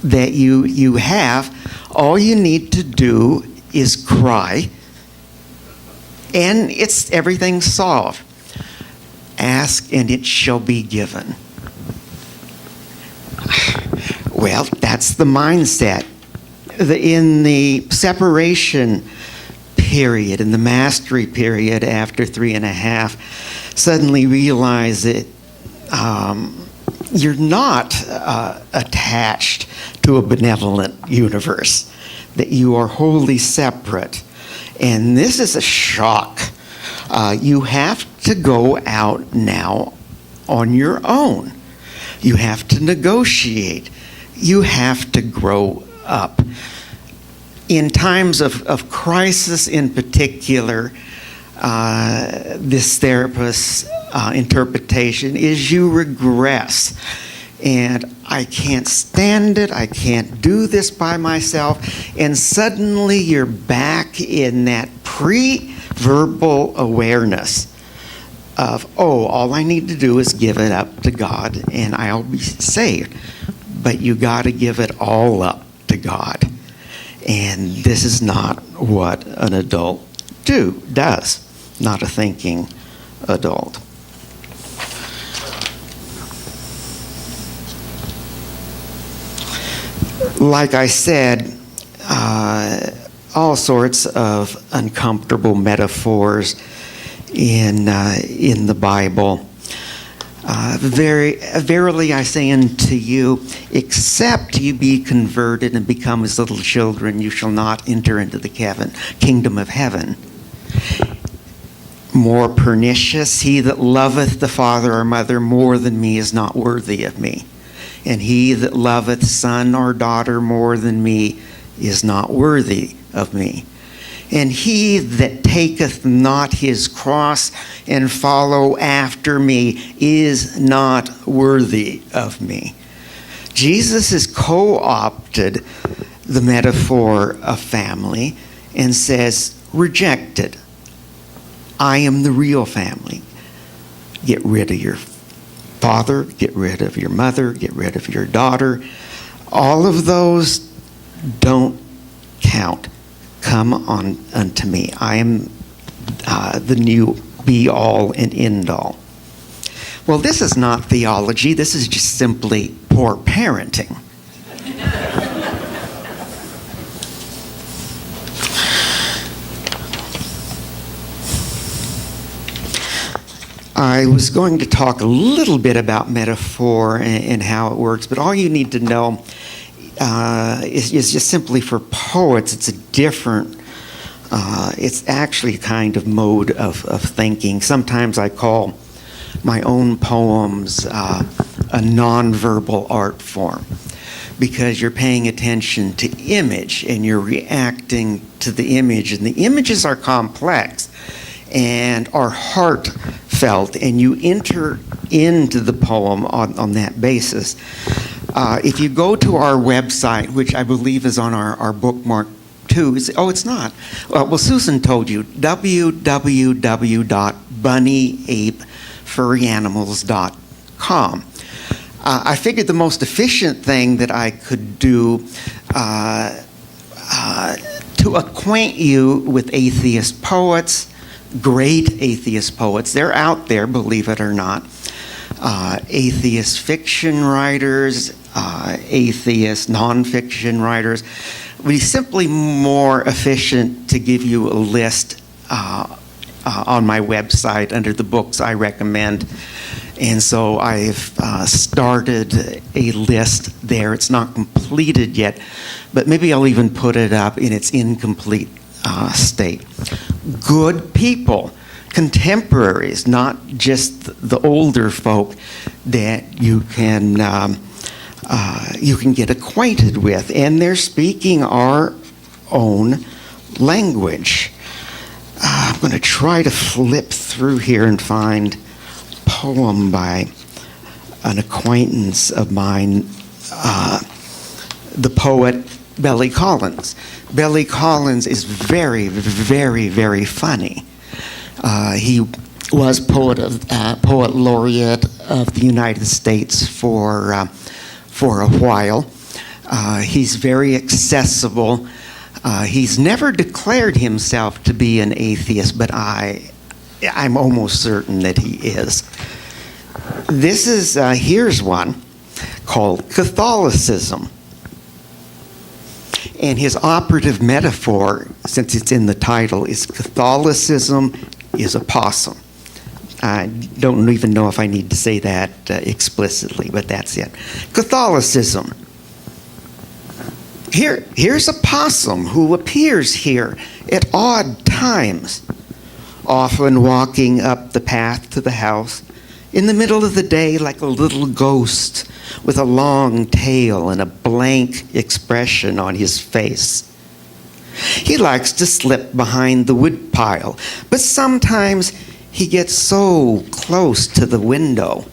S2: that you have, all you need to do is cry, and everything's solved. Ask and it shall be given. Well, that's the mindset. In the separation period, in the mastery period after 3.5, suddenly realize that you're not attached to a benevolent universe, that you are wholly separate. And this is a shock. You have to go out now on your own. You have to negotiate. You have to grow up. In times of crisis in particular, this therapist's interpretation is you regress. And I can't stand it, I can't do this by myself, and suddenly you're back in that pre-verbal awareness of, oh, all I need to do is give it up to God and I'll be saved. But you got to give it all up to God. And this is not what an adult does, not a thinking adult. Like I said, all sorts of uncomfortable metaphors in the Bible. Verily I say unto you, except you be converted and become as little children, you shall not enter into the kingdom of heaven. More pernicious, he that loveth the father or mother more than me is not worthy of me. And he that loveth son or daughter more than me is not worthy of me. And he that taketh not his cross and follow after me is not worthy of me. Jesus has co-opted the metaphor of family and says, reject it. I am the real family. Get rid of your father, get rid of your mother, get rid of your daughter. All of those don't count. Come on unto me. I am the new be-all and end-all. Well, this is not theology. This is just simply poor parenting. I was going to talk a little bit about metaphor and how it works, but all you need to know is just simply for poets, it's a different, it's actually a kind of mode of thinking. Sometimes I call my own poems a nonverbal art form, because you're paying attention to image and you're reacting to the image, and the images are complex and are heartfelt, and you enter into the poem on that basis. If you go to our website, which I believe is on our bookmark too, it's not. Well, Susan told you, www.bunnyapeFurryAnimals.com. I figured the most efficient thing that I could do to acquaint you with atheist poets, great atheist poets, they're out there, believe it or not, atheist fiction writers, atheist nonfiction writers. It would be simply more efficient to give you a list on my website under the books I recommend. And so I've started a list there. It's not completed yet, but maybe I'll even put it up in its incomplete state. Good people, contemporaries, not just the older folk that you can get acquainted with, and they're speaking our own language. I'm going to try to flip through here and find a poem by an acquaintance of mine, the poet Billy Collins. Billy Collins is very, very, very funny. He was poet laureate of the United States for a while. He's very accessible. He's never declared himself to be an atheist, but I'm almost certain that he is. This is, here's one called Catholicism. And his operative metaphor, since it's in the title, is Catholicism is a possum. I don't even know if I need to say that explicitly, but that's it. Catholicism. Here's a possum who appears here at odd times, often walking up the path to the house in the middle of the day like a little ghost with a long tail and a blank expression on his face. He likes to slip behind the woodpile, but sometimes he gets so close to the window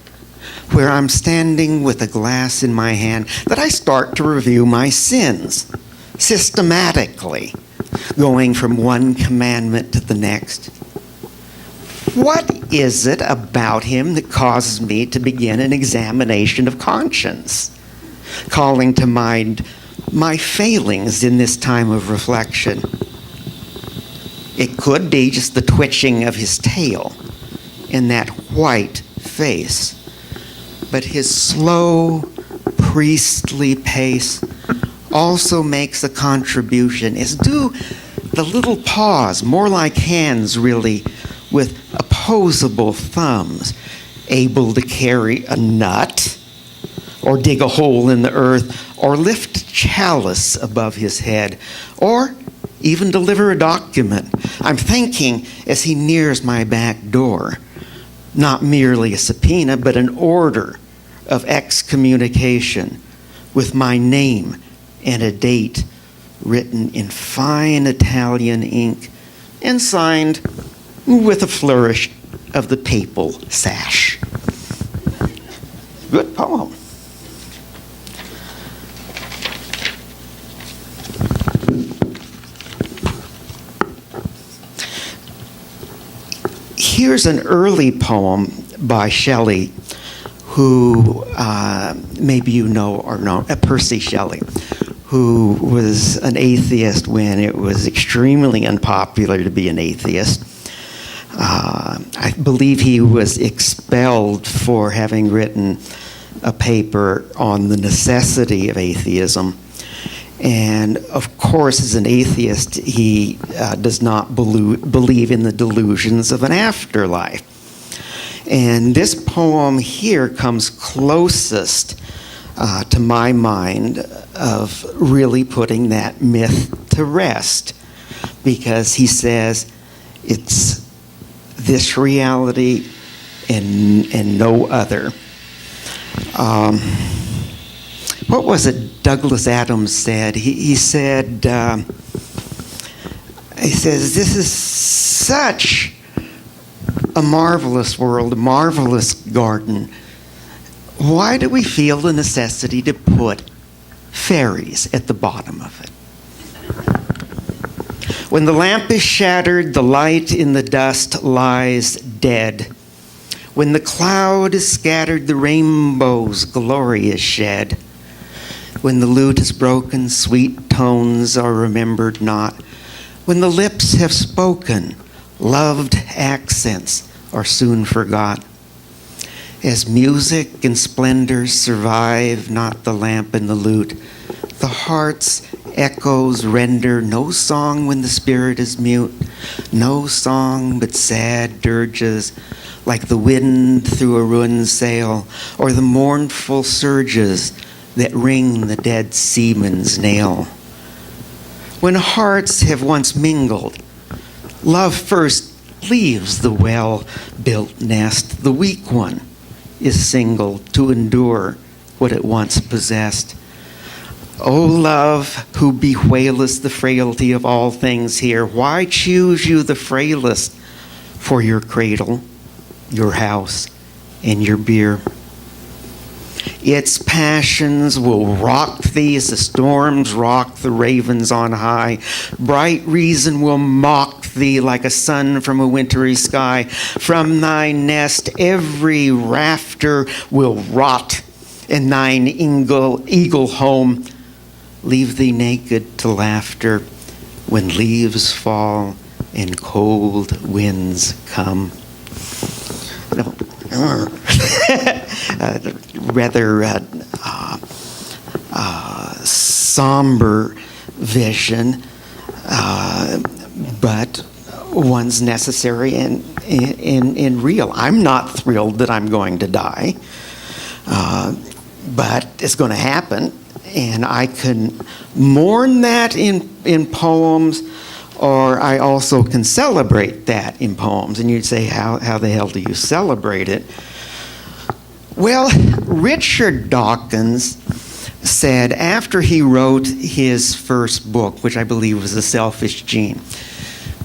S2: where I'm standing with a glass in my hand that I start to review my sins systematically, going from one commandment to the next. What is it about him that causes me to begin an examination of conscience, calling to mind my failings in this time of reflection? It could be just the twitching of his tail and that white face, but his slow, priestly pace also makes a contribution, as do the little paws, more like hands really, with opposable thumbs, able to carry a nut, or dig a hole in the earth, or lift chalice above his head, or even deliver a document. I'm thinking as he nears my back door, not merely a subpoena, but an order of excommunication with my name and a date written in fine Italian ink and signed with a flourish of the papal sash. Good poem. Here's an early poem by Shelley, who maybe you know or know, Percy Shelley, who was an atheist when it was extremely unpopular to be an atheist. I believe he was expelled for having written a paper on the necessity of atheism. And of course, as an atheist, he does not believe in the delusions of an afterlife. And this poem here comes closest to my mind of really putting that myth to rest, because he says it's this reality and no other. What was it Douglas Adams said? He said, he says, this is such a marvelous world, a marvelous garden. Why do we feel the necessity to put fairies at the bottom of it? When the lamp is shattered, the light in the dust lies dead. When the cloud is scattered, the rainbow's glory is shed. When the lute is broken, sweet tones are remembered not. When the lips have spoken, loved accents are soon forgot. As music and splendor survive not the lamp and the lute, the heart's echoes render no song when the spirit is mute, no song but sad dirges, like the wind through a ruined sail, or the mournful surges that ring the dead seaman's nail. When hearts have once mingled, love first leaves the well-built nest. The weak one is single to endure what it once possessed. O love, who bewailest the frailty of all things here, why choose you the frailest for your cradle, your house, and your bier? Its passions will rock thee as the storms rock the ravens on high. Bright reason will mock thee like a sun from a wintry sky. From thy nest every rafter will rot, and thine eagle home leave thee naked to laughter when leaves fall and cold winds come. Rather somber vision, but one's necessary and real. I'm not thrilled that I'm going to die, but it's going to happen, and I can mourn that in poems, or I also can celebrate that in poems. And you'd say, how the hell do you celebrate it? Well, Richard Dawkins said after he wrote his first book, which I believe was The Selfish Gene,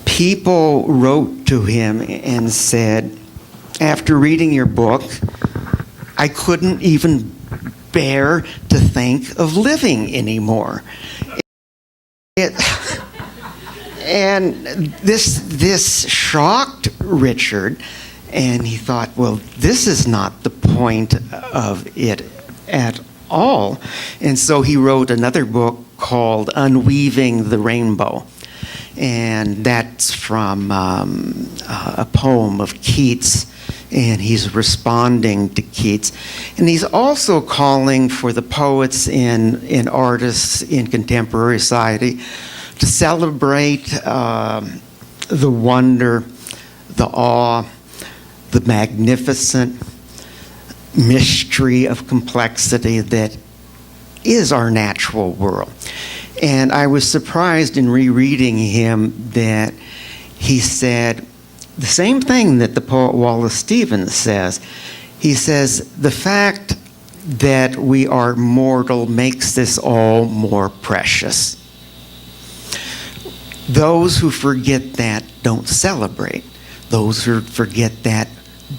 S2: people wrote to him and said, after reading your book, I couldn't even bear to think of living anymore. And this shocked Richard, and he thought, well, this is not the point of it at all. And so he wrote another book called Unweaving the Rainbow. And that's from a poem of Keats, and he's responding to Keats. And he's also calling for the poets and artists in contemporary society to celebrate the wonder, the awe, the magnificent mystery of complexity that is our natural world. And I was surprised in rereading him that he said the same thing that the poet Wallace Stevens says. He says, the fact that we are mortal makes this all more precious. Those who forget that don't celebrate. Those who forget that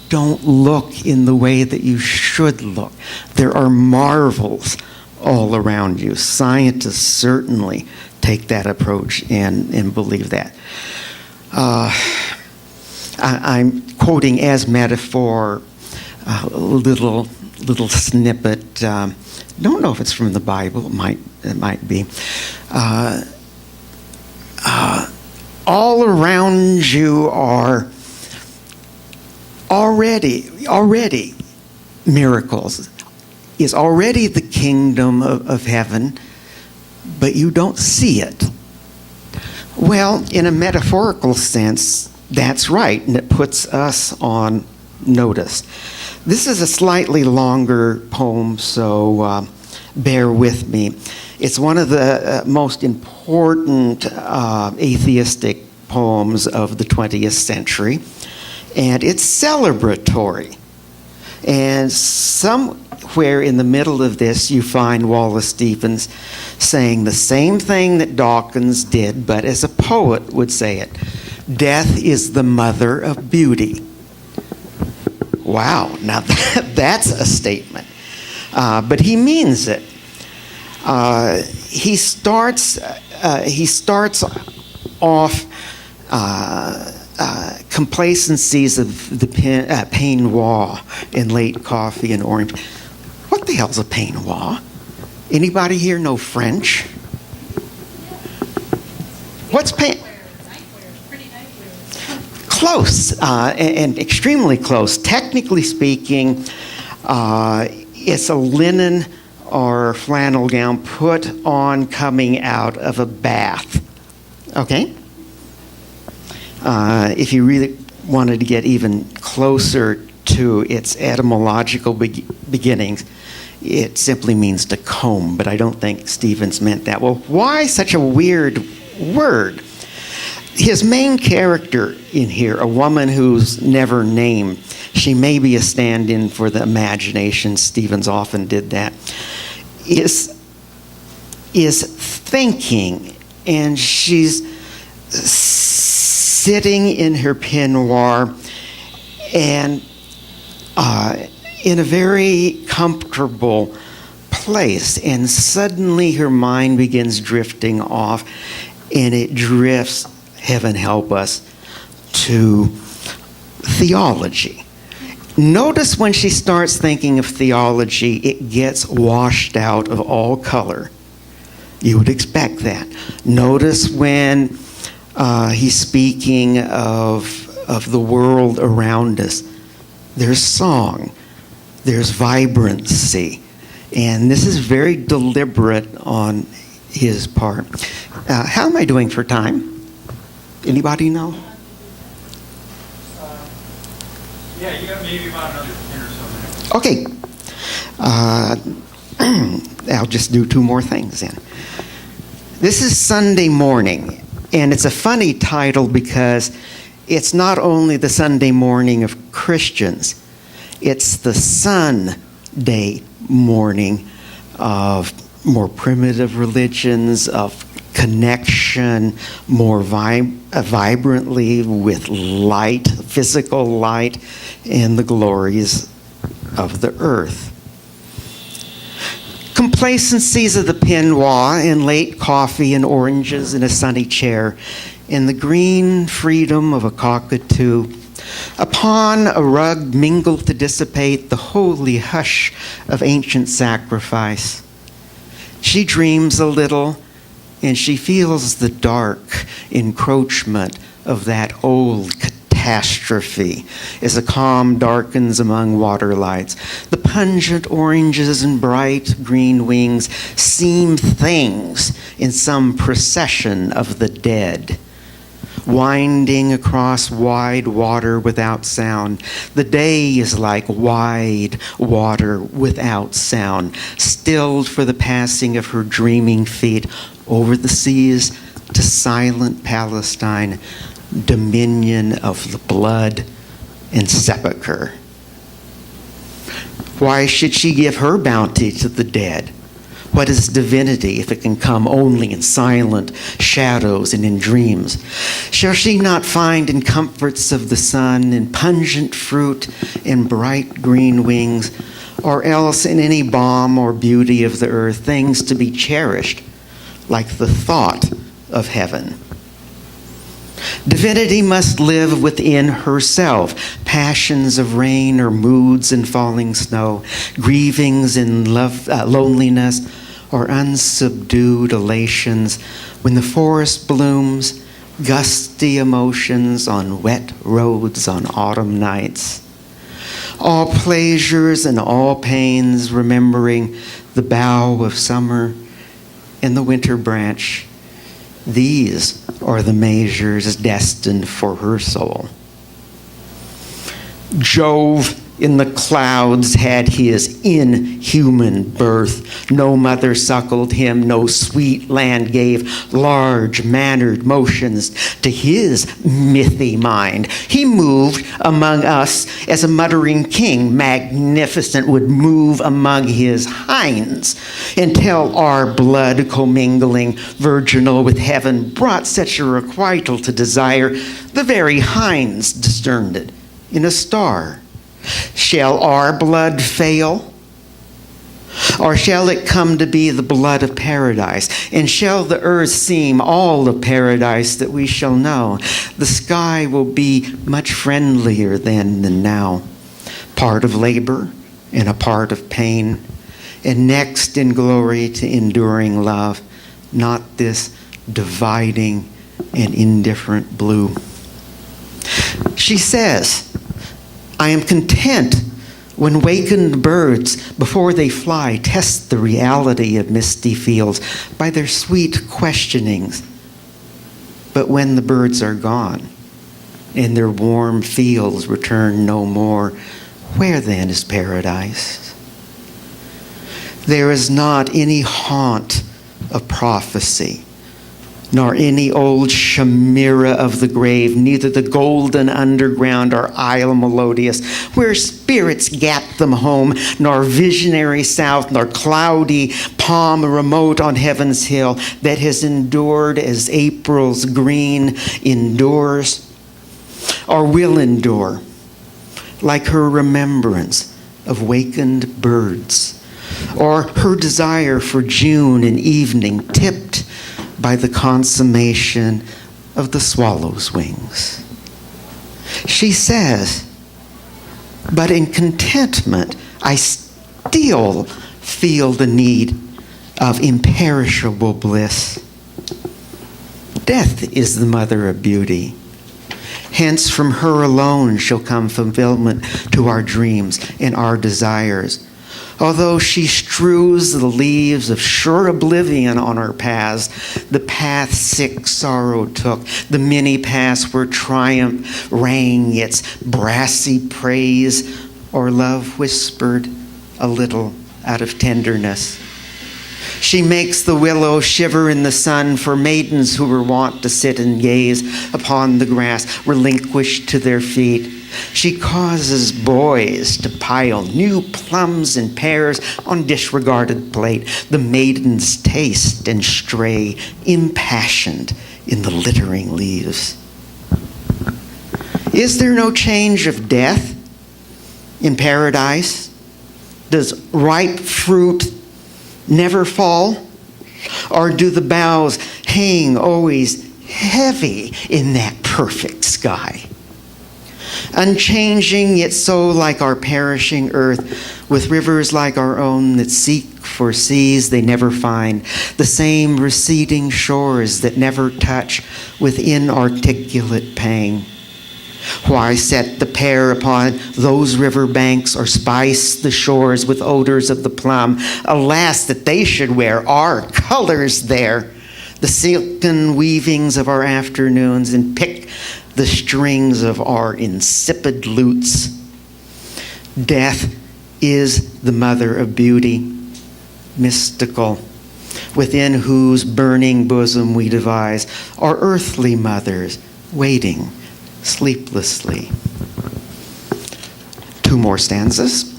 S2: don't look in the way that you should look. There are marvels all around you. Scientists certainly take that approach and believe that. I'm quoting as metaphor a little snippet. Don't know if it's from the Bible. It might be. All around you are already miracles. Is already the kingdom of heaven, but you don't see it. Well, in a metaphorical sense, that's right, and it puts us on notice. This is a slightly longer poem, so bear with me. It's one of the most important atheistic poems of the 20th century, and it's celebratory. And somewhere in the middle of this, you find Wallace Stevens saying the same thing that Dawkins did, but as a poet would say it. Death is the mother of beauty. Wow, now that's a statement. But he means it. He starts off complacencies of the peignoir in late coffee and orange. What the hell's a peignoir? Anybody here know French? What's peignoir? Close, and extremely close. Technically speaking, it's a linen or flannel gown put on coming out of a bath. Okay? If you really wanted to get even closer to its etymological beginnings, it simply means to comb, but I don't think Stevens meant that. Well, why such a weird word? His main character in here, a woman who's never named, she may be a stand-in for the imagination, Stevens often did that, is thinking, and she's sitting in her peignoir, and in a very comfortable place, and suddenly her mind begins drifting off, and it drifts, heaven help us, to theology. Notice when she starts thinking of theology, it gets washed out of all color. You would expect that. Notice when he's speaking of the world around us. There's song, there's vibrancy, and this is very deliberate on his part. How am I doing for time? Anybody know?
S4: Yeah, you got maybe about another 10 or so minutes.
S2: Okay. I'll just do two more things then. This is Sunday morning, and it's a funny title because it's not only the Sunday morning of Christians, it's the Sunday morning of more primitive religions, of connection more vibrantly with light, physical light, and the glories of the earth. Complacencies of the peignoir and late coffee and oranges in a sunny chair, and the green freedom of a cockatoo. Upon a rug mingled to dissipate the holy hush of ancient sacrifice. She dreams a little, and she feels the dark encroachment of that old catastrophe as a calm darkens among water lights. The pungent oranges and bright green wings seem things in some procession of the dead. Winding across wide water without sound. The day is like wide water without sound, stilled for the passing of her dreaming feet over the seas to silent Palestine, dominion of the blood and sepulchre. Why should she give her bounty to the dead? What is divinity if it can come only in silent shadows and in dreams? Shall she not find in comforts of the sun, in pungent fruit, in bright green wings, or else in any balm or beauty of the earth, things to be cherished, like the thought of heaven? Divinity must live within herself. Passions of rain or moods in falling snow, grievings in loneliness, or unsubdued elations when the forest blooms, gusty emotions on wet roads on autumn nights. All pleasures and all pains, remembering the bough of summer and the winter branch. These are the measures destined for her soul. Jove in the clouds had his inhuman birth. No mother suckled him, no sweet land gave large mannered motions to his mythy mind. He moved among us as a muttering king, magnificent, would move among his hinds, until our blood commingling, virginal with heaven, brought such a requital to desire, the very hinds discerned it in a star. Shall our blood fail? Or shall it come to be the blood of paradise? And shall the earth seem all the paradise that we shall know? The sky will be much friendlier then than now. Part of labor and a part of pain. And next in glory to enduring love, not this dividing and indifferent blue. She says, I am content when wakened birds, before they fly, test the reality of misty fields by their sweet questionings. But when the birds are gone, and their warm fields return no more, where then is paradise? There is not any haunt of prophecy, nor any old chimera of the grave, neither the golden underground or isle melodious, where spirits gat them home, nor visionary south, nor cloudy palm remote on heaven's hill, that has endured as April's green endures, or will endure, like her remembrance of wakened birds, or her desire for June and evening tipped by the consummation of the swallow's wings. She says, but in contentment I still feel the need of imperishable bliss. Death is the mother of beauty. Hence from her alone shall come fulfillment to our dreams and our desires. Although she strews the leaves of sure oblivion on our paths, the path sick sorrow took, the many paths where triumph rang its brassy praise, or love whispered a little out of tenderness. She makes the willow shiver in the sun for maidens who were wont to sit and gaze upon the grass, relinquished to their feet. She causes boys to pile new plums and pears on disregarded plate. The maidens taste and stray, impassioned in the littering leaves. Is there no change of death in paradise? Does ripe fruit never fall? Or do the boughs hang always heavy in that perfect sky? Unchanging, yet so like our perishing earth, with rivers like our own that seek for seas they never find, the same receding shores that never touch with inarticulate pang. Why set the pear upon those river banks, or spice the shores with odors of the plum? Alas, that they should wear our colors there, the silken weavings of our afternoons, and pick the strings of our insipid lutes. Death is the mother of beauty, mystical, within whose burning bosom we devise our earthly mothers waiting sleeplessly. Two more stanzas.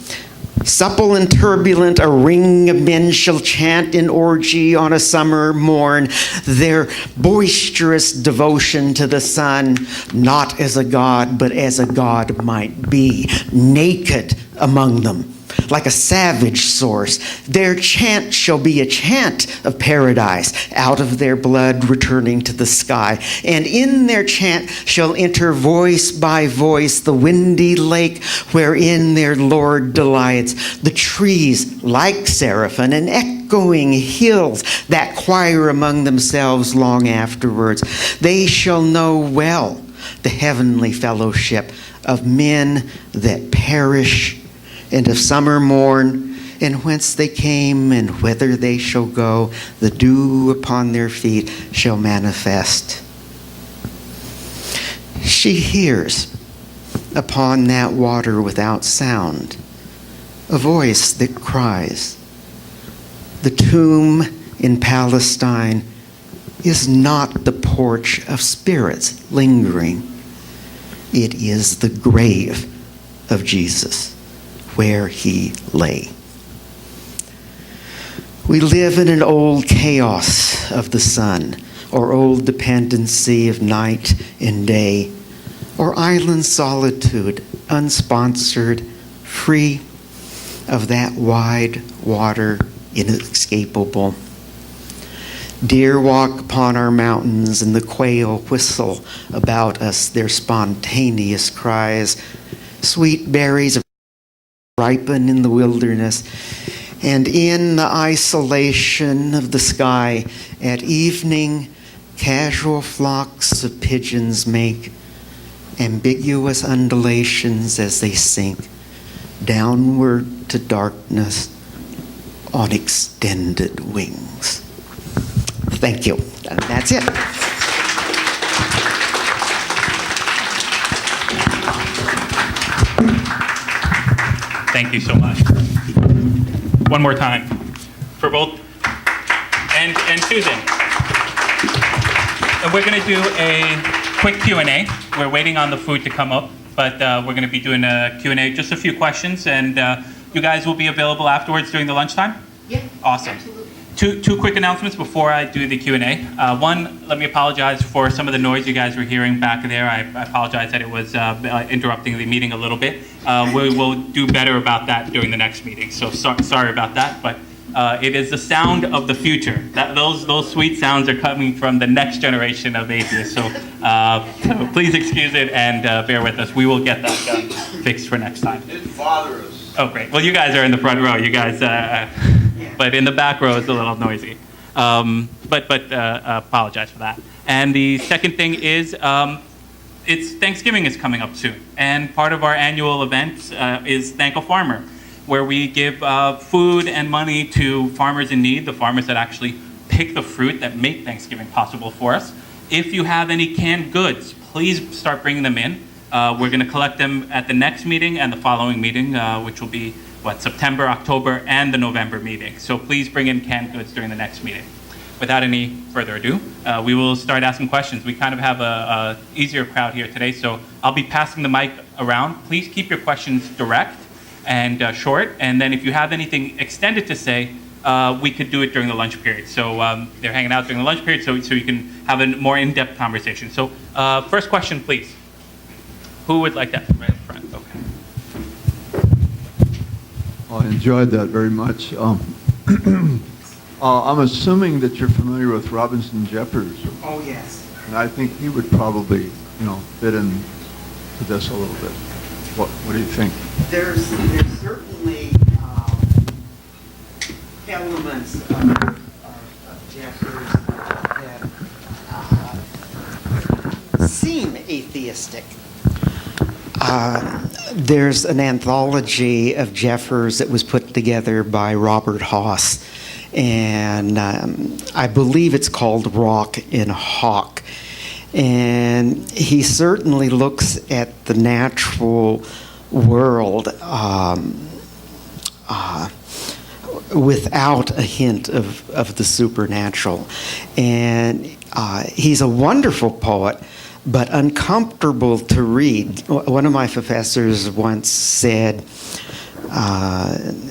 S2: Supple and turbulent, a ring of men shall chant in orgy on a summer morn their boisterous devotion to the sun, not as a god, but as a god might be, naked among them, like a savage source. Their chant shall be a chant of paradise, out of their blood returning to the sky. And in their chant shall enter voice by voice the windy lake wherein their Lord delights. The trees like seraphim and echoing hills that choir among themselves long afterwards. They shall know well the heavenly fellowship of men that perish, and of summer morn, and whence they came, and whither they shall go, the dew upon their feet shall manifest. She hears upon that water without sound a voice that cries. The tomb in Palestine is not the porch of spirits lingering. It is the grave of Jesus, where he lay. We live in an old chaos of the sun, or old dependency of night and day, or island solitude, unsponsored, free of that wide water, inescapable. Deer walk upon our mountains, and the quail whistle about us their spontaneous cries. Sweet berries of ripen in the wilderness, and in the isolation of the sky at evening casual flocks of pigeons make ambiguous undulations as they sink downward to darkness on extended wings. Thank you. That's it.
S1: Thank you so much. One more time for both, and Susan. And we're going to do a quick Q&A. We're waiting on the food to come up, but we're going to be doing a Q&A, just a few questions, and you guys will be available afterwards during the lunchtime?
S6: Yeah.
S1: Awesome.
S6: Absolutely.
S1: Two quick announcements before I do the Q&A. One, let me apologize for some of the noise you guys were hearing back there. I apologize that it was interrupting the meeting a little bit. We will do better about that during the next meeting, so sorry about that, but it is the sound of the future. Those sweet sounds are coming from the next generation of atheists, so please excuse it and bear with us. We will get that fixed for next time.
S6: It didn't bother us.
S1: Oh, great. Well, you guys are in the front row. You guys... but in the back row it's a little noisy. But apologize for that. And the second thing is, it's Thanksgiving is coming up soon, and part of our annual event is Thank a Farmer, where we give food and money to farmers in need, the farmers that actually pick the fruit that make Thanksgiving possible for us. If you have any canned goods, please start bringing them in. We're going to collect them at the next meeting and the following meeting, which will be September, October, and the November meeting. So please bring in canned goods during the next meeting. Without any further ado, we will start asking questions. We kind of have a easier crowd here today, so I'll be passing the mic around. Please keep your questions direct and short, and then if you have anything extended to say, we could do it during the lunch period. So they're hanging out during the lunch period, so you can have a more in-depth conversation. So first question, please. Who would like that? Right in front. Okay.
S7: I enjoyed that very much. I'm assuming that you're familiar with Robinson Jeffers.
S2: Oh, yes.
S7: And I think he would probably, fit in to this a little bit. What do you think?
S2: There's certainly elements of Jeffers that seem atheistic. There's an anthology of Jeffers that was put together by Robert Haas, and I believe it's called Rock and Hawk. And he certainly looks at the natural world without a hint of the supernatural. And he's a wonderful poet, but uncomfortable to read. One of my professors once said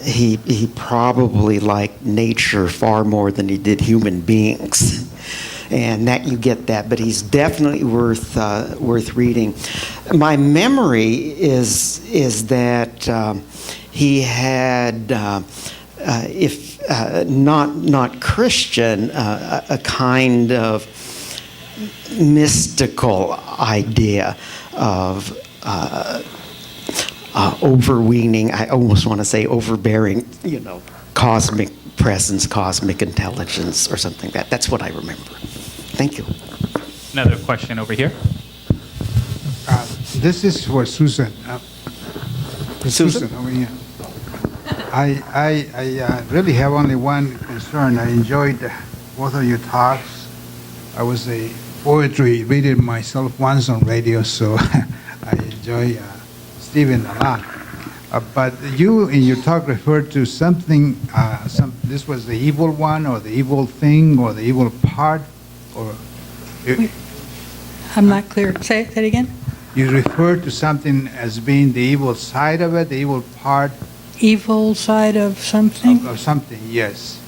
S2: he probably liked nature far more than he did human beings. And that you get that, but he's definitely worth reading. My memory is that he had, if not Christian, a kind of mystical idea of overweening, I almost want to say overbearing, cosmic presence, cosmic intelligence, or something like that. That's what I remember. Thank you.
S1: Another question over here.
S8: This is for Susan.
S2: Susan?
S8: Over here. I really have only one concern. I enjoyed both of your talks. I was a poetry reader myself once on radio, so I enjoy Stephen a lot. But you, in your talk, referred to something, this was the evil one, or the evil thing, or the evil part, or...
S3: I'm not clear. Say it again.
S8: You referred to something as being the evil side of it, the evil part...
S3: Evil side of something?
S8: Of something, yes.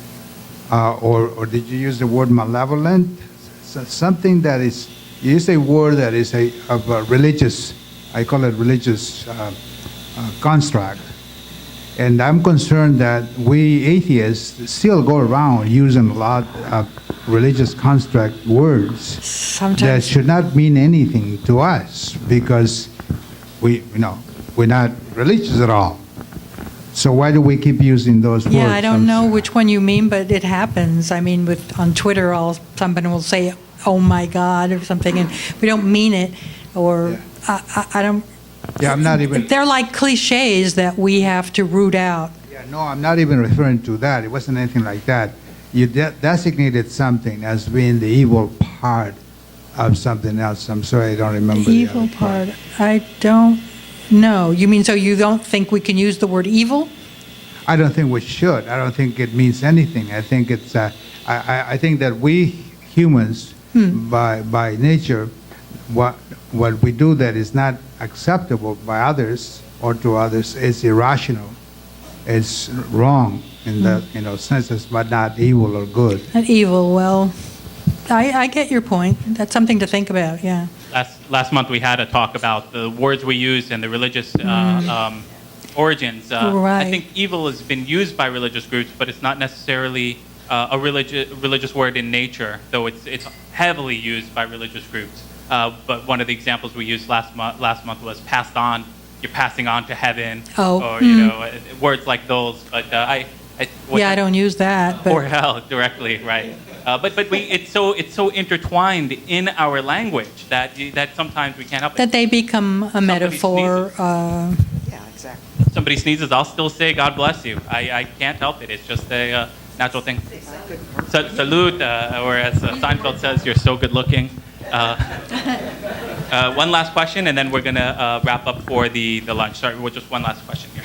S8: Or did you use the word malevolent? Something that is... You use a word that is of a religious, I call it religious... construct. And I'm concerned that we atheists still go around using a lot of religious construct words
S3: Sometimes.
S8: that should not mean anything to us because we're not religious at all. So why do we keep using those words?
S3: Yeah, I don't know which one you mean, but it happens. I mean, on Twitter, somebody will say, "Oh my God," or something, and we don't mean it, or I don't.
S8: Yeah, I'm not even...
S3: They're like cliches that we have to root out.
S8: Yeah, no, I'm not even referring to that. It wasn't anything like that. You designated something as being the evil part of something else. I'm sorry, I don't remember.
S3: The evil part. I don't know. You mean so you don't think we can use the word evil?
S8: I don't think we should. I don't think it means anything. I think it's... I think that we humans, by nature, what we do that is not acceptable by others or to others is irrational. it's wrong in the senses, but not evil or good.
S3: Not evil, well, I get your point. That's something to think about, yeah.
S1: Last month we had a talk about the words we use and the religious origins.
S3: Right.
S1: I think evil has been used by religious groups, but it's not necessarily a religious word in nature, though it's heavily used by religious groups. But one of the examples we used last month was passed on. You're passing on to heaven, or words like those. But I
S3: don't use that. But
S1: or hell directly, right? But it's so intertwined in our language that sometimes we can't help it.
S3: that they become a metaphor.
S2: Yeah, exactly.
S1: Somebody sneezes, I'll still say God bless you. I can't help it. It's just a natural thing. Salute, or as Seinfeld says, you're so good looking. One last question, and then we're going to wrap up for the lunch. Sorry, just one last question here.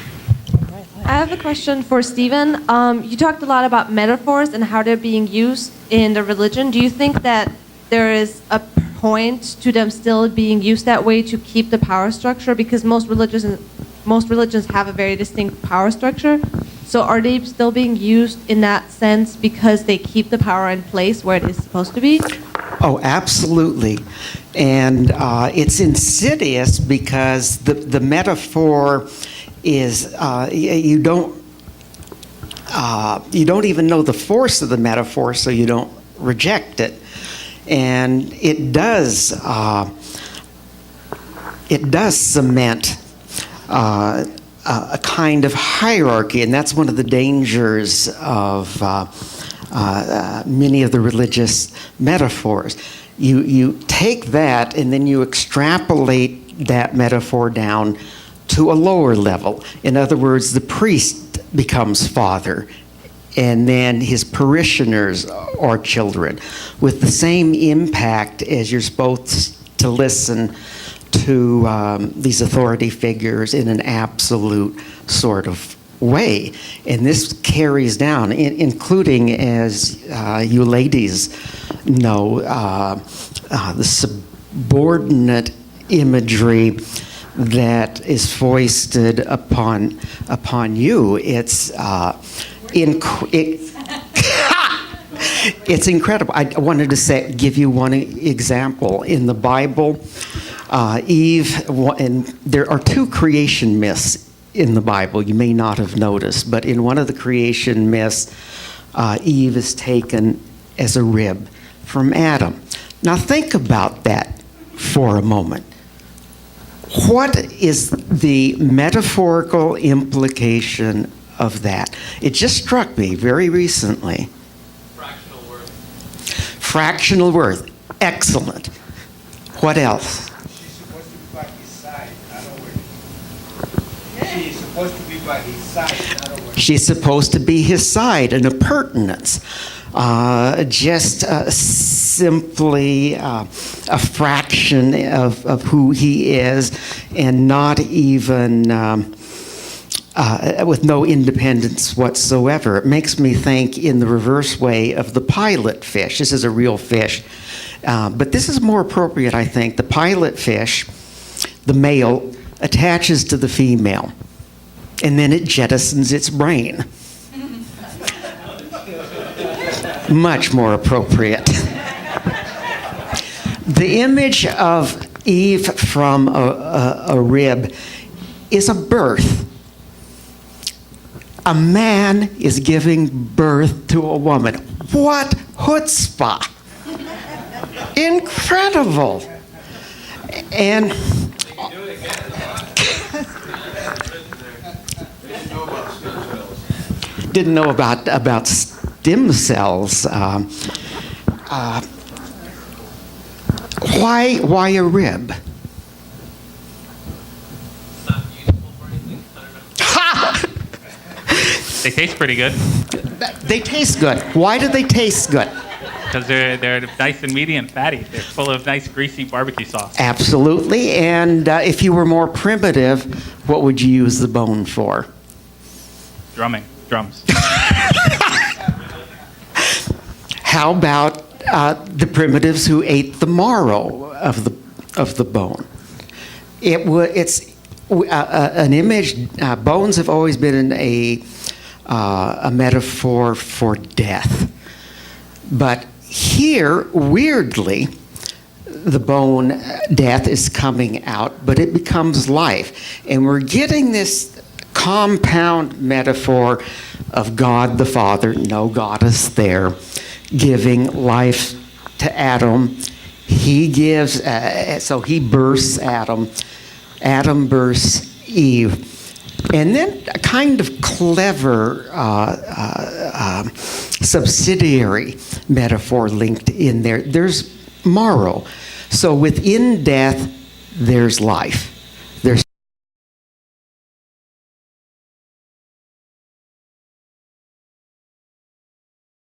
S6: I have a question for Stephen. You talked a lot about metaphors and how they're being used in the religion. Do you think that there is a point to them still being used that way to keep the power structure? Because most religions have a very distinct power structure. So are they still being used in that sense because they keep the power in place where it is supposed to be?
S2: Oh, absolutely. And it's insidious because the metaphor is you don't even know the force of the metaphor, so you don't reject it. And it does cement a kind of hierarchy, and that's one of the dangers of many of the religious metaphors. You take that and then you extrapolate that metaphor down to a lower level. In other words, the priest becomes father, and then his parishioners are children, with the same impact as you're supposed to listen to these authority figures in an absolute sort of way. And this carries down, including, as you ladies know, the subordinate imagery that is foisted upon you. It's it's incredible. I wanted to give you one example in the Bible. Eve, and there are two creation myths in the Bible. You may not have noticed, but in one of the creation myths, Eve is taken as a rib from Adam. Now think about that for a moment. What is the metaphorical implication of that? It just struck me very recently.
S1: Fractional worth.
S2: Fractional worth. Excellent. What else?
S8: She's supposed to be by his side, not over.
S2: She's supposed to be his side, an appurtenance. Just simply a fraction of who he is, and not even with no independence whatsoever. It makes me think in the reverse way of the pilot fish. This is a real fish, but this is more appropriate, I think. The pilot fish, the male, attaches to the female, and then it jettisons its brain. Much more appropriate. The image of Eve from a rib is a birth. A man is giving birth to a woman. What chutzpah! Incredible! And didn't know about stem cells. Why a rib? Ha!
S1: They taste pretty good
S2: They taste good. Why do they taste good?
S1: because they're nice and meaty and fatty. They're full of nice greasy barbecue sauce.
S2: Absolutely. And if you were more primitive, what would you use the bone for?
S1: Drums.
S2: How about the primitives who ate the marrow of the bone? It's an image. Bones have always been a metaphor for death, but here, weirdly, the bone death is coming out, but it becomes life, and we're getting this compound metaphor of God the Father, no goddess there, giving life to Adam. He gives, so he births Adam. Adam births Eve. And then a kind of clever subsidiary metaphor linked in there. There's morrow. So within death, there's life.